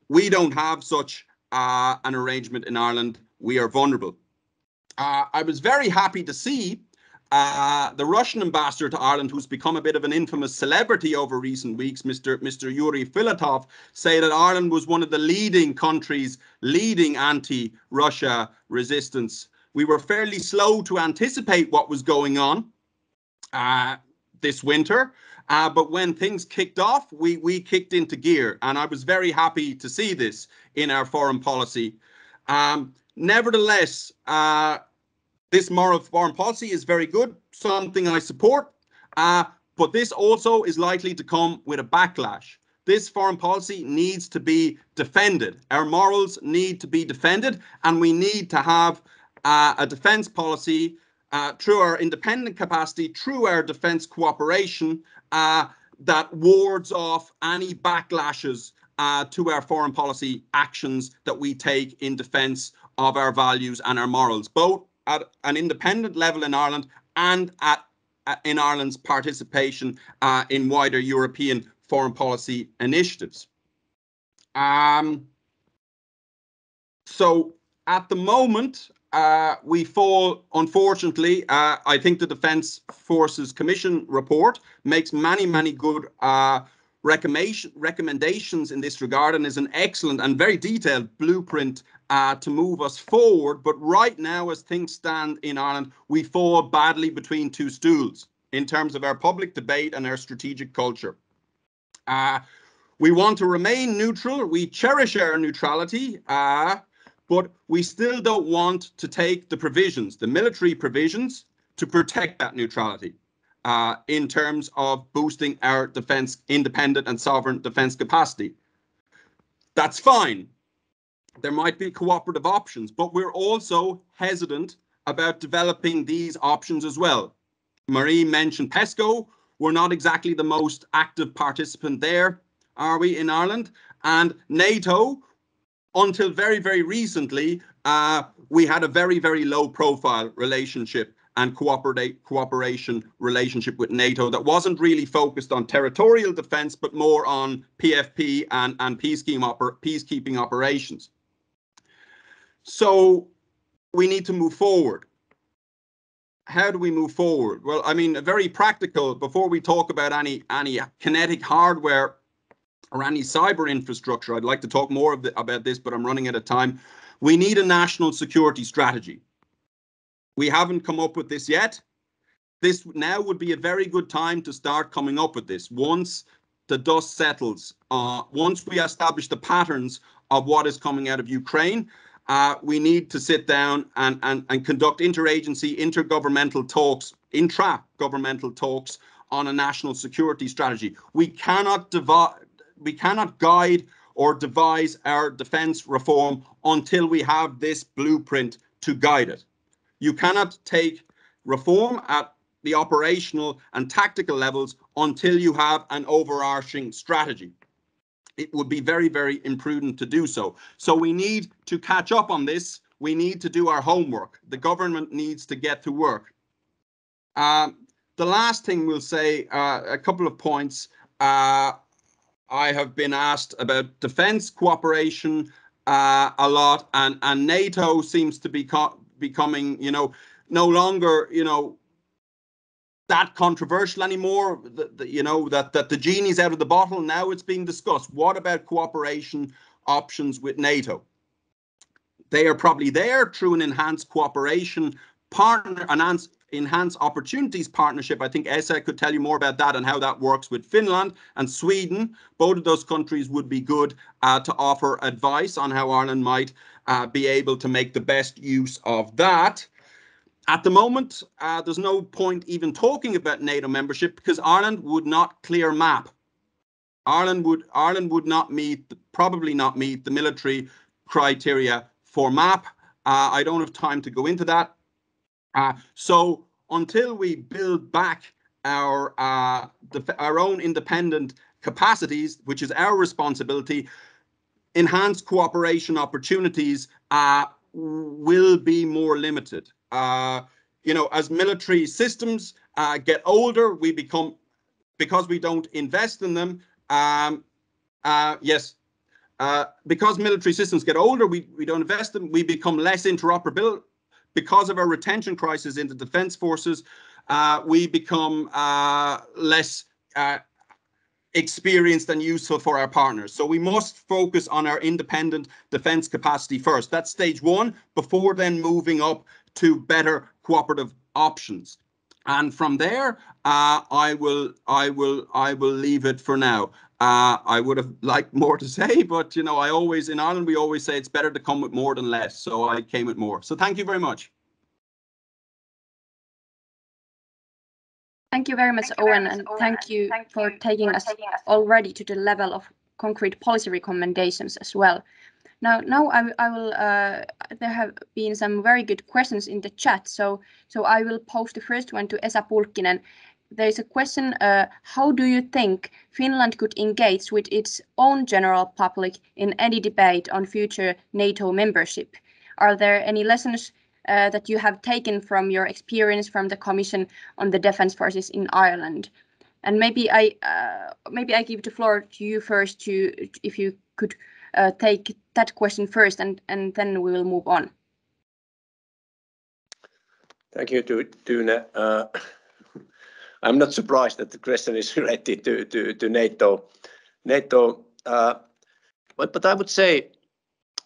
[SPEAKER 5] We don't have such an arrangement in Ireland. We are vulnerable. I was very happy to see the Russian ambassador to Ireland, who's become a bit of an infamous celebrity over recent weeks, Mr. Yuri Filatov, say that Ireland was one of the leading countries leading anti-Russia resistance. We were fairly slow to anticipate what was going on this winter, but when things kicked off, we kicked into gear, and I was very happy to see this in our foreign policy. Nevertheless, this moral foreign policy is very good, something I support, but this also is likely to come with a backlash. This foreign policy needs to be defended. Our morals need to be defended, and we need to have a defence policy through our independent capacity, through our defence cooperation, that wards off any backlashes to our foreign policy actions that we take in defence of our values and our morals, both at an independent level in Ireland and in Ireland's participation in wider European foreign policy initiatives. So at the moment, we fall, unfortunately, I think the Defence Forces Commission report makes many good recommendations in this regard, and is an excellent and very detailed blueprint to move us forward. But right now, as things stand in Ireland, we fall badly between two stools in terms of our public debate and our strategic culture. We want to remain neutral. We cherish our neutrality, but we still don't want to take the provisions, the military provisions, to protect that neutrality in terms of boosting our defence, independent and sovereign defence capacity. That's fine. There might be cooperative options, but we're also hesitant about developing these options as well. Marie mentioned PESCO. We're not exactly the most active participant there, are we, in Ireland? And NATO, until very recently, we had a very low profile relationship and cooperation relationship with NATO that wasn't really focused on territorial defence, but more on PFP and peacekeeping operations. So we need to move forward. How do we move forward? Well, I mean, very practical, before we talk about any kinetic hardware or any cyber infrastructure, I'd like to talk more about this, but I'm running out of time. We need a national security strategy. We haven't come up with this yet. This now would be a very good time to start coming up with this. Once the dust settles, once we establish the patterns of what is coming out of Ukraine, we need to sit down and conduct interagency, intergovernmental talks, intra-governmental talks on a national security strategy. We cannot guide or devise our defence reform until we have this blueprint to guide it. You cannot take reform at the operational and tactical levels until you have an overarching strategy. It would be very imprudent to do so. So we need to catch up on this. We need to do our homework. The government needs to get to work. The last thing we'll say, a couple of points. I have been asked about defence cooperation a lot, and NATO seems to be becoming, no longer, that controversial anymore. That the genie's out of the bottle. Now it's being discussed. What about cooperation options with NATO? They are probably there through an enhanced cooperation partner, enhanced opportunities partnership. I think Esa could tell you more about that and how that works with Finland and Sweden. Both of those countries would be good to offer advice on how Ireland might be able to make the best use of that. At the moment, there's no point even talking about NATO membership because Ireland would not clear map. Ireland would probably not meet the military criteria for map. I don't have time to go into that. So until we build back our own independent capacities, which is our responsibility, enhanced cooperation opportunities will be more limited. As military systems get older, because we don't invest in them. Because military systems get older, we don't invest in them. We become less interoperable. Because of our retention crisis in the defence forces, we become less experienced and useful for our partners. So we must focus on our independent defence capacity first. That's stage one, before then moving up to better cooperative options. And from there, I will leave it for now. I would have liked more to say, but you know, in Ireland we always say it's better to come with more than less. So I came with more. So thank you very much.
[SPEAKER 2] Thank you very much, Eoin, and thank you for taking us already to the level of concrete policy recommendations as well. Now I will. There have been some very good questions in the chat, so I will pose the first one to Esa Pulkkinen. There is a question: how do you think Finland could engage with its own general public in any debate on future NATO membership? Are there any lessons that you have taken from your experience from the Commission on the Defence Forces in Ireland? And maybe I give the floor to you first, if you could take that question first, and then we will move on.
[SPEAKER 3] Thank you, Tyyne. I'm not surprised that the question is related to NATO. But I would say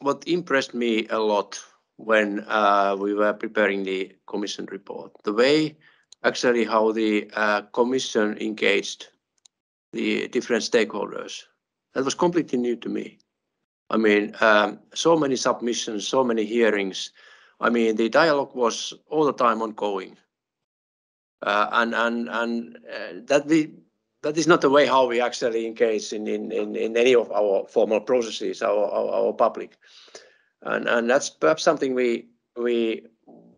[SPEAKER 3] what impressed me a lot when we were preparing the Commission report, the way actually how the Commission engaged the different stakeholders, that was completely new to me. I mean, so many submissions, so many hearings. I mean, the dialogue was all the time ongoing, and that is not the way how we actually engage in any of our formal processes, our public, and that's perhaps something we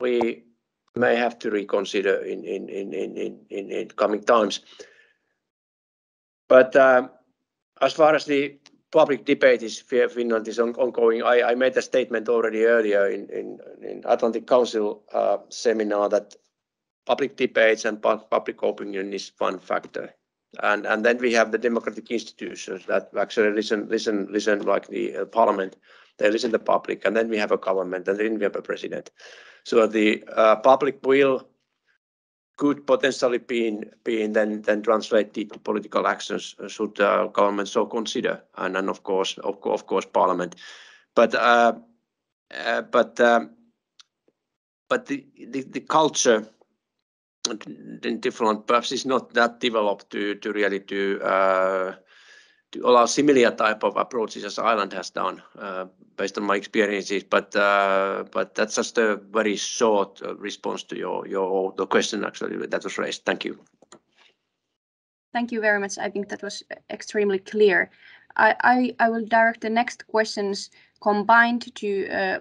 [SPEAKER 3] may have to reconsider in coming times. But as far as the public debate is Finland is ongoing, I made a statement already earlier in Atlantic Council seminar that public debates and public opinion is one factor, and then we have the democratic institutions that actually listen like the parliament. They listen to the public, and then we have a government, and then we have a president. So the public will could potentially be then translated to political actions should government so consider, and then of course parliament. But the culture in different perhaps is not that developed to really to allow similar type of approaches as Ireland has done, based on my experiences. But that's just a very short response to the question actually that was raised. Thank you.
[SPEAKER 2] Thank you very much. I think that was extremely clear. I will direct the next questions combined to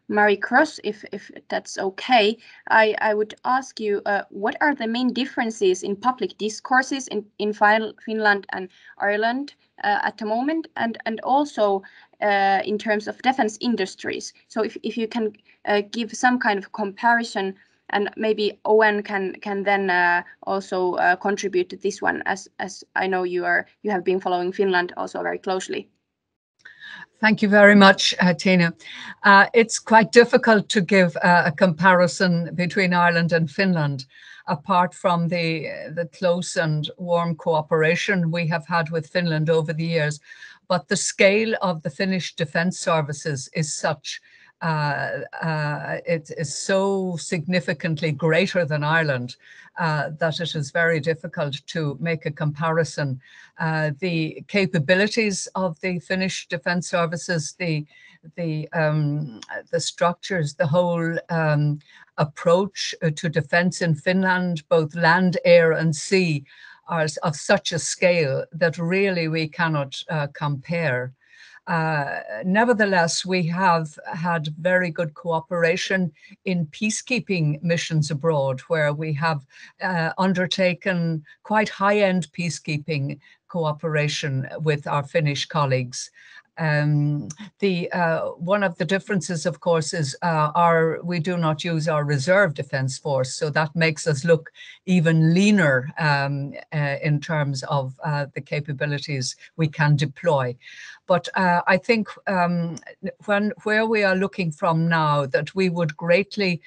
[SPEAKER 2] Mary Cross, if that's okay. I would ask you, what are the main differences in public discourses in Finland and Ireland at the moment, and also in terms of defense industries? So if you can give some kind of comparison, and maybe Eoin can then also contribute to this one, as I know you have been following Finland also very closely.
[SPEAKER 4] Thank you very much, Tyyne. It's quite difficult to give a comparison between Ireland and Finland, apart from the close and warm cooperation we have had with Finland over the years. But the scale of the Finnish defence services is such, it is so significantly greater than Ireland that it is very difficult to make a comparison. The capabilities of the Finnish defence services, the structures, the whole approach to defence in Finland, both land, air and sea, are of such a scale that really we cannot compare. Nevertheless, we have had very good cooperation in peacekeeping missions abroad, where we have undertaken quite high-end peacekeeping cooperation with our Finnish colleagues. One of the differences, of course, is we do not use our reserve defence force, so that makes us look even leaner in terms of the capabilities we can deploy. But I think where we are looking from now, that we would greatly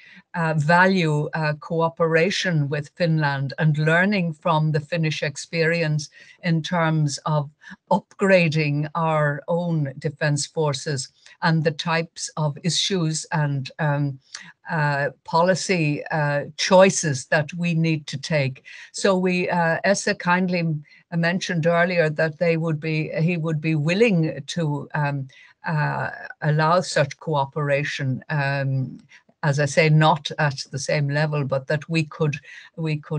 [SPEAKER 4] value cooperation with Finland and learning from the Finnish experience in terms of upgrading our own defence forces and the types of issues and policy choices that we need to take. So Esa kindly mentioned earlier that he would be willing to allow such cooperation. As I say, not at the same level, but that we could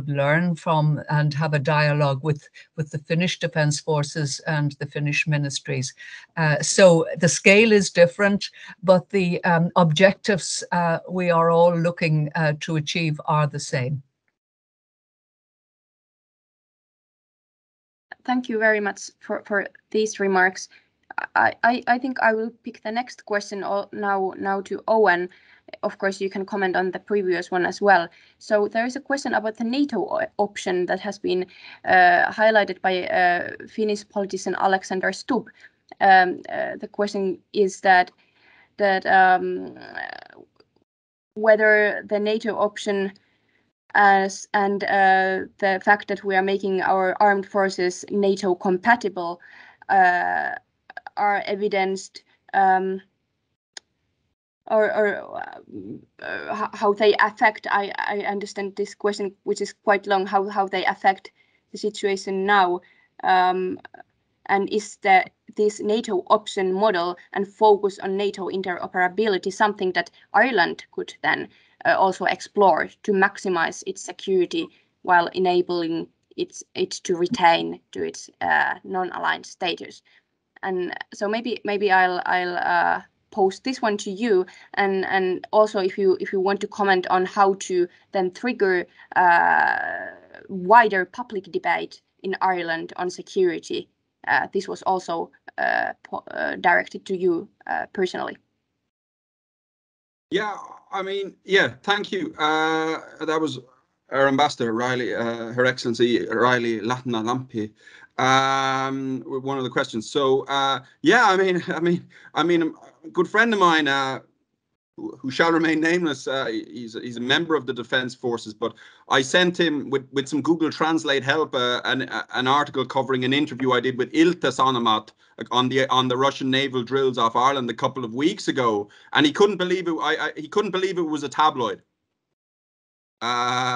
[SPEAKER 4] learn from and have a dialogue with the Finnish Defence Forces and the Finnish ministries. So the scale is different, but the objectives we are all looking to achieve are the same.
[SPEAKER 2] Thank you very much for these remarks. I think I will pick the next question now to Eoin. Of course, you can comment on the previous one as well. So there is a question about the NATO option that has been highlighted by Finnish politician Alexander Stubb. The question is that whether the NATO option and the fact that we are making our armed forces NATO compatible are evidenced, or how they affect. I understand this question, which is quite long, how they affect the situation now, and is this NATO option model and focus on NATO interoperability something that Ireland could then also explore to maximize its security while enabling it to retain to its non-aligned status? And so maybe I'll pose this one to you, and also if you want to comment on how to then trigger wider public debate in Ireland on security. This was also directed to you personally.
[SPEAKER 5] Yeah, I mean, yeah, thank you. That was our ambassador, Riley, Her Excellency Riley Latna Lampi. One of the questions. So yeah, I mean, a good friend of mine who shall remain nameless. He's a member of the Defence Forces, but I sent him with some Google Translate help an article covering an interview I did with Ilta Sanomat on the Russian naval drills off Ireland a couple of weeks ago, and he couldn't believe it. He couldn't believe it was a tabloid.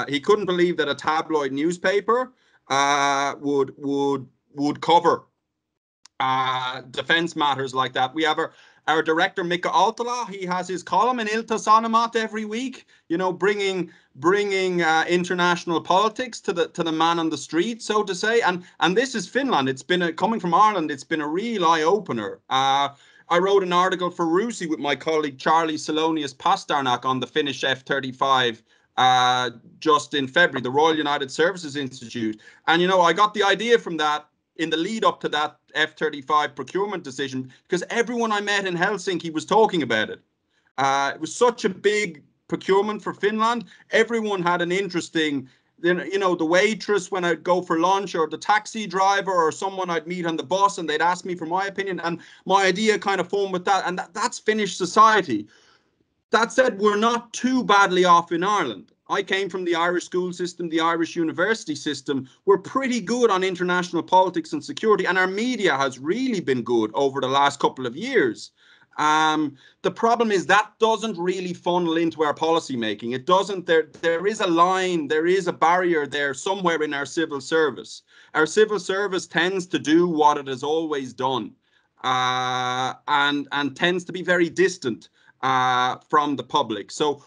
[SPEAKER 5] He couldn't believe that a tabloid newspaper would cover defence matters like that. We have our director Mika Aaltola. He has his column in Ilta Sanomat every week, you know, bringing international politics to the man on the street, so to say. And this is Finland. It's been coming from Ireland. It's been a real eye opener. I wrote an article for Rusi with my colleague Charlie Salonius Pasternak on the Finnish F-35 just in February, the Royal United Services Institute. And, you know, I got the idea from that in the lead up to that F-35 procurement decision, because everyone I met in Helsinki was talking about it. It was such a big procurement for Finland. Everyone had an interesting, you know, the waitress when I'd go for lunch, or the taxi driver, or someone I'd meet on the bus, and they'd ask me for my opinion, and my idea kind of formed with that. And that's Finnish society. That said, we're not too badly off in Ireland. I came from the Irish school system, the Irish university system. We're pretty good on international politics and security, and our media has really been good over the last couple of years. The problem is that doesn't really funnel into our policy making. It doesn't. There is a line, there is a barrier there somewhere in our civil service. Our civil service tends to do what it has always done, and tends to be very distant from the public. So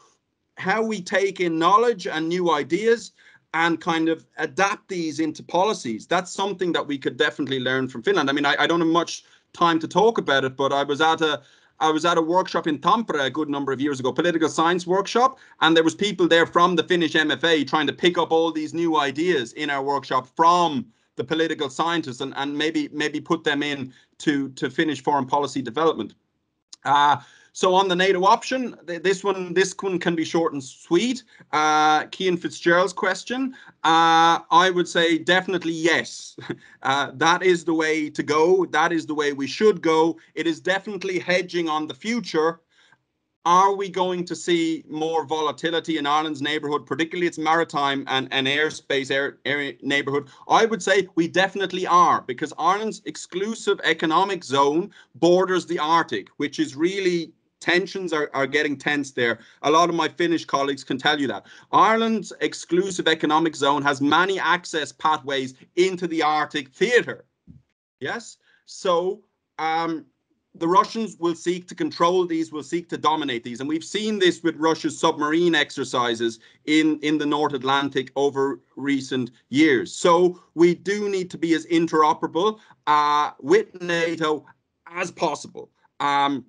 [SPEAKER 5] how we take in knowledge and new ideas and kind of adapt these into policies, that's something that we could definitely learn from Finland. I mean, I don't have much time to talk about it, but I was at a workshop in Tampere a good number of years ago, political science workshop, and there was people there from the Finnish MFA trying to pick up all these new ideas in our workshop from the political scientists and maybe put them in to Finnish foreign policy development. So on the NATO option, this one can be short and sweet. Cian Fitzgerald's question, I would say definitely yes. That is the way to go. That is the way we should go. It is definitely hedging on the future. Are we going to see more volatility in Ireland's neighbourhood, particularly its maritime and airspace area neighbourhood? I would say we definitely are, because Ireland's exclusive economic zone borders the Arctic, which is really tensions are getting tense there. A lot of my Finnish colleagues can tell you that. Ireland's exclusive economic zone has many access pathways into the Arctic theatre. Yes, so the Russians will seek to control these, will seek to dominate these. And we've seen this with Russia's submarine exercises in the North Atlantic over recent years. So we do need to be as interoperable with NATO as possible. And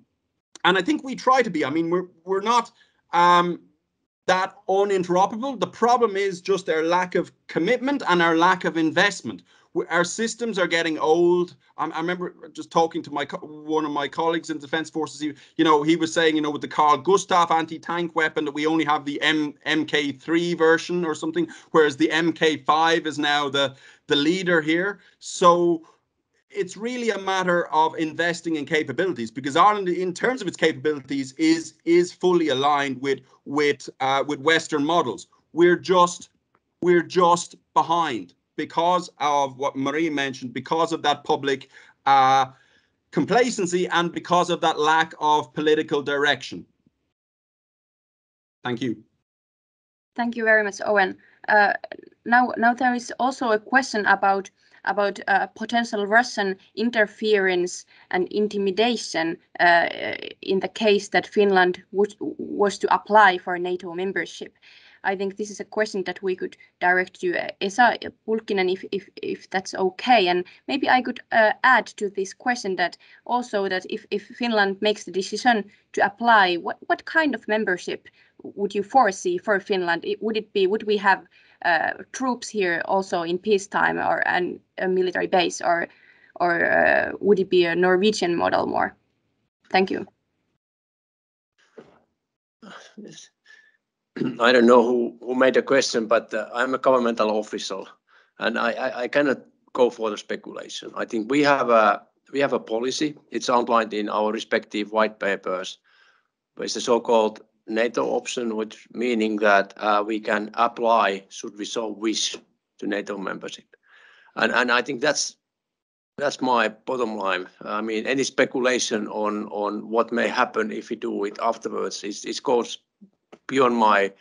[SPEAKER 5] I think we try to be. I mean, we're not that uninteroperable. The problem is just our lack of commitment and our lack of investment. Our systems are getting old. I remember just talking to one of my colleagues in Defence Forces. He was saying, with the Carl Gustaf anti-tank weapon, that we only have the MK3 version or something, whereas the MK5 is now the leader here. So it's really a matter of investing in capabilities, because Ireland, in terms of its capabilities, is fully aligned with Western models. We're just behind, because of what Marie mentioned, because of that public complacency and because of that lack of political direction. Thank you.
[SPEAKER 2] Thank you very much, Eoin. Now there is also a question about potential Russian interference and intimidation in the case that Finland was to apply for NATO membership. I think this is a question that we could direct to Esa Pulkkinen, if that's okay. And maybe I could add to this question that also that if Finland makes the decision to apply, what kind of membership would you foresee for Finland? Would we have troops here also in peacetime, or a military base, or would it be a Norwegian model more? Thank you.
[SPEAKER 3] Yes. I don't know who made the question, but I'm a governmental official, and I cannot go for the speculation. I think we have a policy. It's outlined in our respective white papers. It's the so-called NATO option, which meaning that we can apply, should we so wish, to NATO membership, and I think that's my bottom line. I mean, any speculation on what may happen if we do it afterwards it goes beyond my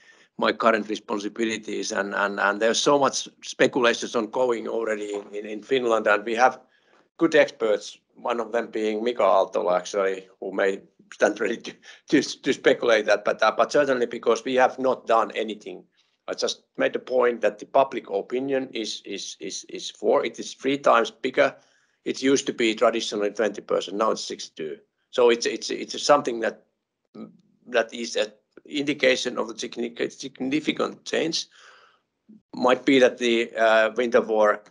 [SPEAKER 3] current responsibilities, and there's so much speculations ongoing already in Finland, and we have good experts, one of them being Mika Aaltola, actually, who may stand ready to speculate that, but certainly because we have not done anything. I just made the point that the public opinion is for it. Is 3 times bigger. It used to be traditionally 20%, now it's 62%. So it's something that is an indication of the significant change. Might be that the winter war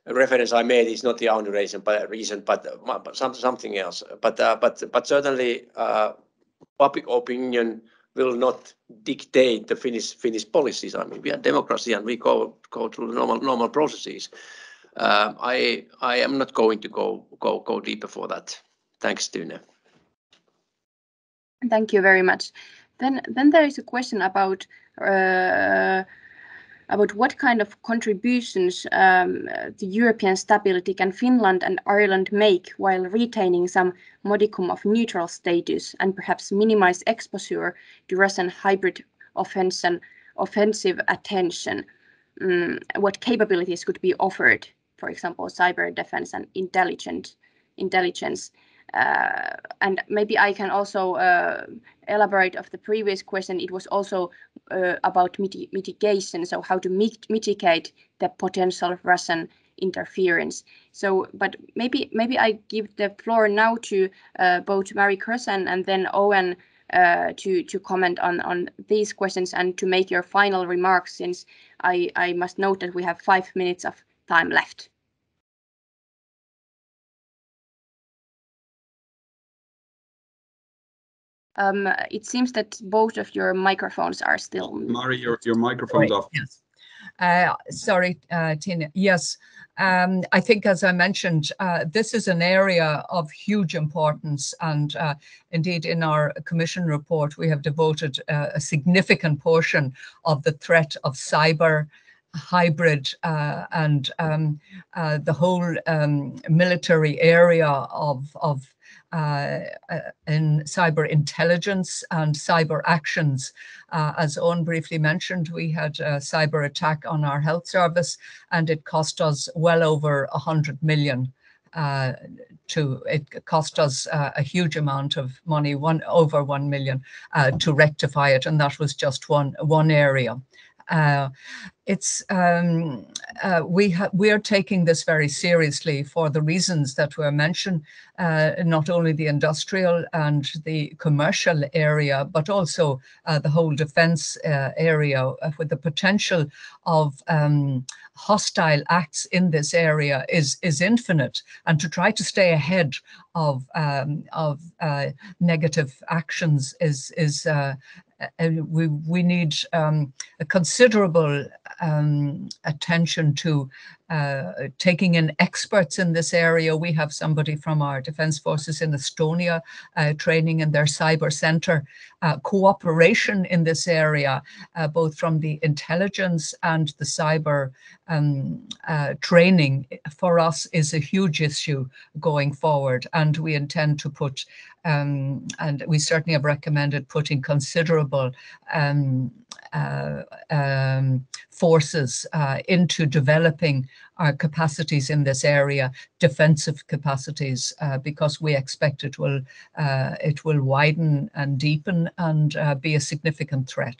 [SPEAKER 3] reference I made is not the only reason, but something else. But certainly public opinion will not dictate the Finnish policies. I mean, we are democracy and we go through normal processes. I am not going to go deeper for that. Thanks, Tyyne.
[SPEAKER 2] Thank you very much. Then there is a question about what kind of contributions the European stability can Finland and Ireland make while retaining some modicum of neutral status and perhaps minimize exposure to Russian hybrid offensive attention. What capabilities could be offered, for example, cyber defense and intelligence. And maybe I can also elaborate of the previous question. It was also about mitigation, so how to mitigate the potential Russian interference. So, but maybe I give the floor now to both Marie-Chrétien and then Eoin to comment on these questions and to make your final remarks, since I must note that we have 5 minutes of time left. It seems that both of your microphones are still...
[SPEAKER 5] Mari, your microphone's off.
[SPEAKER 4] Yes. Sorry, Tyyne. Yes, I think, as I mentioned, this is an area of huge importance. And indeed, in our Commission report, we have devoted a significant portion of the threat of cyber hybrid and the whole military area of in cyber intelligence and cyber actions. As Eoin briefly mentioned, we had a cyber attack on our health service, and it cost us well over 100 million. It cost us a huge amount of money, over 1 million, to rectify it, and that was just one area. We are taking this very seriously for the reasons that were mentioned, not only the industrial and the commercial area, but also the whole defense area, with the potential of hostile acts in this area is infinite, and to try to stay ahead of negative actions is we need a considerable attention to taking in experts in this area. We have somebody from our defense forces in Estonia training in their cyber center. Cooperation in this area, both from the intelligence and the cyber training, for us is a huge issue going forward, and we intend to put and we certainly have recommended putting considerable forces into developing our capacities in this area, defensive capacities, because we expect it will widen and deepen and be a significant threat.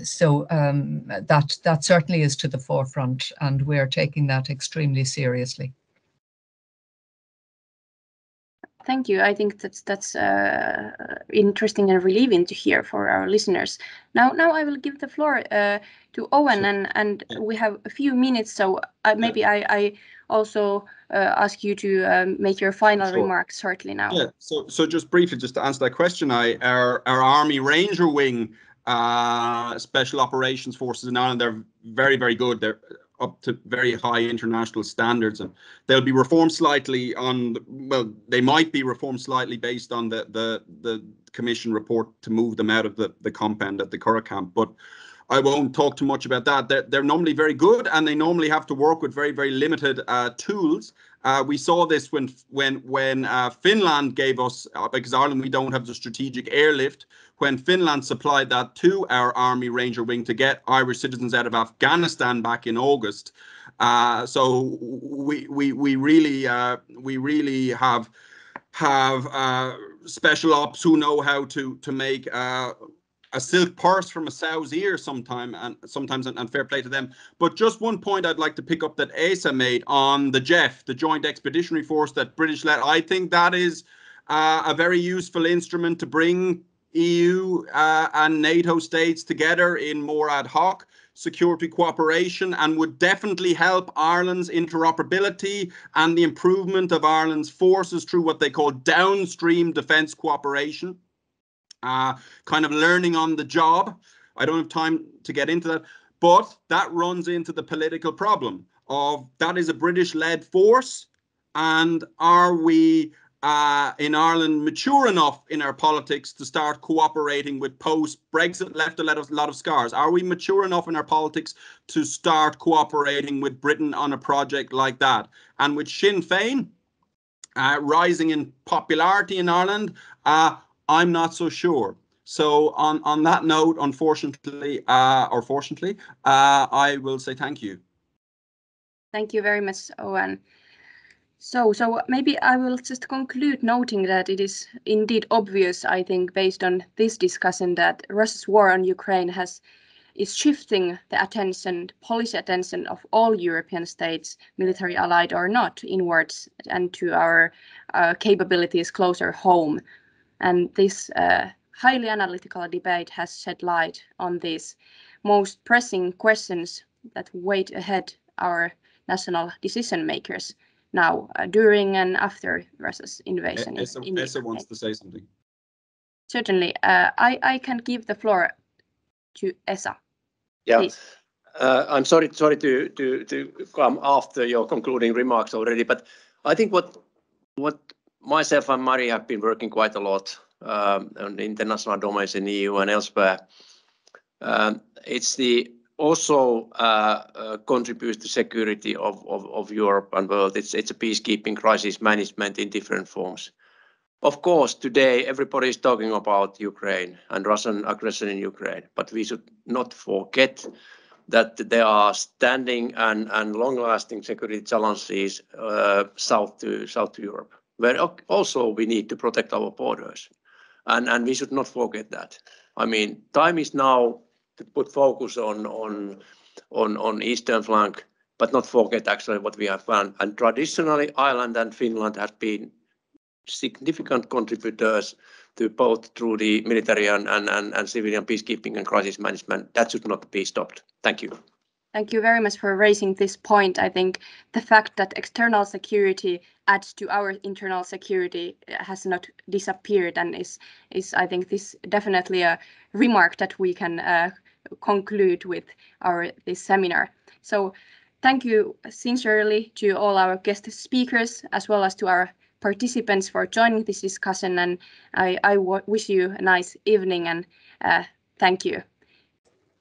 [SPEAKER 4] So that certainly is to the forefront, and we are taking that extremely seriously.
[SPEAKER 2] Thank you. I think that's interesting and relieving to hear for our listeners. Now I will give the floor to Eoin, and we have a few minutes, so maybe I also ask you to make your final remarks shortly now.
[SPEAKER 5] Yeah. So just briefly, just to answer that question, our Army Ranger Wing Special Operations Forces in Ireland, they're very, very good. They're up to very high international standards, and they'll be reformed slightly they might be reformed slightly based on the Commission report to move them out of the compound at the Curragh camp, but I won't talk too much about that. They're normally very good, and they normally have to work with very, very limited tools. We saw this when Finland gave us, because Ireland, we don't have the strategic airlift, when Finland supplied that to our Army Ranger Wing to get Irish citizens out of Afghanistan back in August. So we really have special ops who know how to make a silk purse from a sow's ear sometimes, and fair play to them. But just one point I'd like to pick up that Asa made on the JEF, the Joint Expeditionary Force that British led. I think that is a very useful instrument to bring EU and NATO states together in more ad hoc security cooperation, and would definitely help Ireland's interoperability and the improvement of Ireland's forces through what they call downstream defence cooperation. Kind of learning on the job. I don't have time to get into that, but that runs into the political problem of that is a British-led force, and are we in Ireland mature enough in our politics to start cooperating with post-Brexit left a lot of scars? Are we mature enough in our politics to start cooperating with Britain on a project like that? And with Sinn Féin rising in popularity in Ireland, I'm not so sure. So on that note, unfortunately, or fortunately, I will say thank you.
[SPEAKER 2] Thank you very much, Eoin. So maybe I will just conclude noting that it is indeed obvious, I think, based on this discussion, that Russia's war on Ukraine is shifting the attention, policy attention of all European states, military allied or not, inwards and to our capabilities closer home. And this highly analytical debate has shed light on these most pressing questions that wait ahead our national decision makers now, during and after Russia's invasion.
[SPEAKER 5] Esa wants to say something.
[SPEAKER 2] Certainly. I can give the floor to Esa.
[SPEAKER 3] Yeah.
[SPEAKER 2] Please.
[SPEAKER 3] I'm sorry to come after your concluding remarks already, but I think what myself and Mari have been working quite a lot on the international domains in the EU and elsewhere. It's the also contributes to security of Europe and world. It's a peacekeeping crisis management in different forms. Of course, today everybody is talking about Ukraine and Russian aggression in Ukraine, but we should not forget that there are standing and long-lasting security challenges south to Europe, where also we need to protect our borders, and we should not forget that. I mean, time is now to put focus on eastern flank, but not forget actually what we have found. And traditionally, Ireland and Finland have been significant contributors to both through the military and civilian peacekeeping and crisis management. That should not be stopped. Thank you.
[SPEAKER 2] Thank you very much for raising this point. I think the fact that external security adds to our internal security has not disappeared, and is I think this definitely a remark that we can conclude with this seminar. So thank you sincerely to all our guest speakers as well as to our participants for joining this discussion, and I wish you a nice evening, and thank you.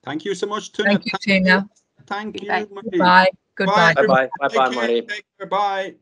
[SPEAKER 5] Thank you so much, Tyyne.
[SPEAKER 4] Thank you, Tina.
[SPEAKER 5] Thank you,
[SPEAKER 2] Goodbye.
[SPEAKER 5] Mari.
[SPEAKER 4] Bye. Goodbye.
[SPEAKER 3] Bye bye. Bye bye, Mari.
[SPEAKER 5] Take care. Bye.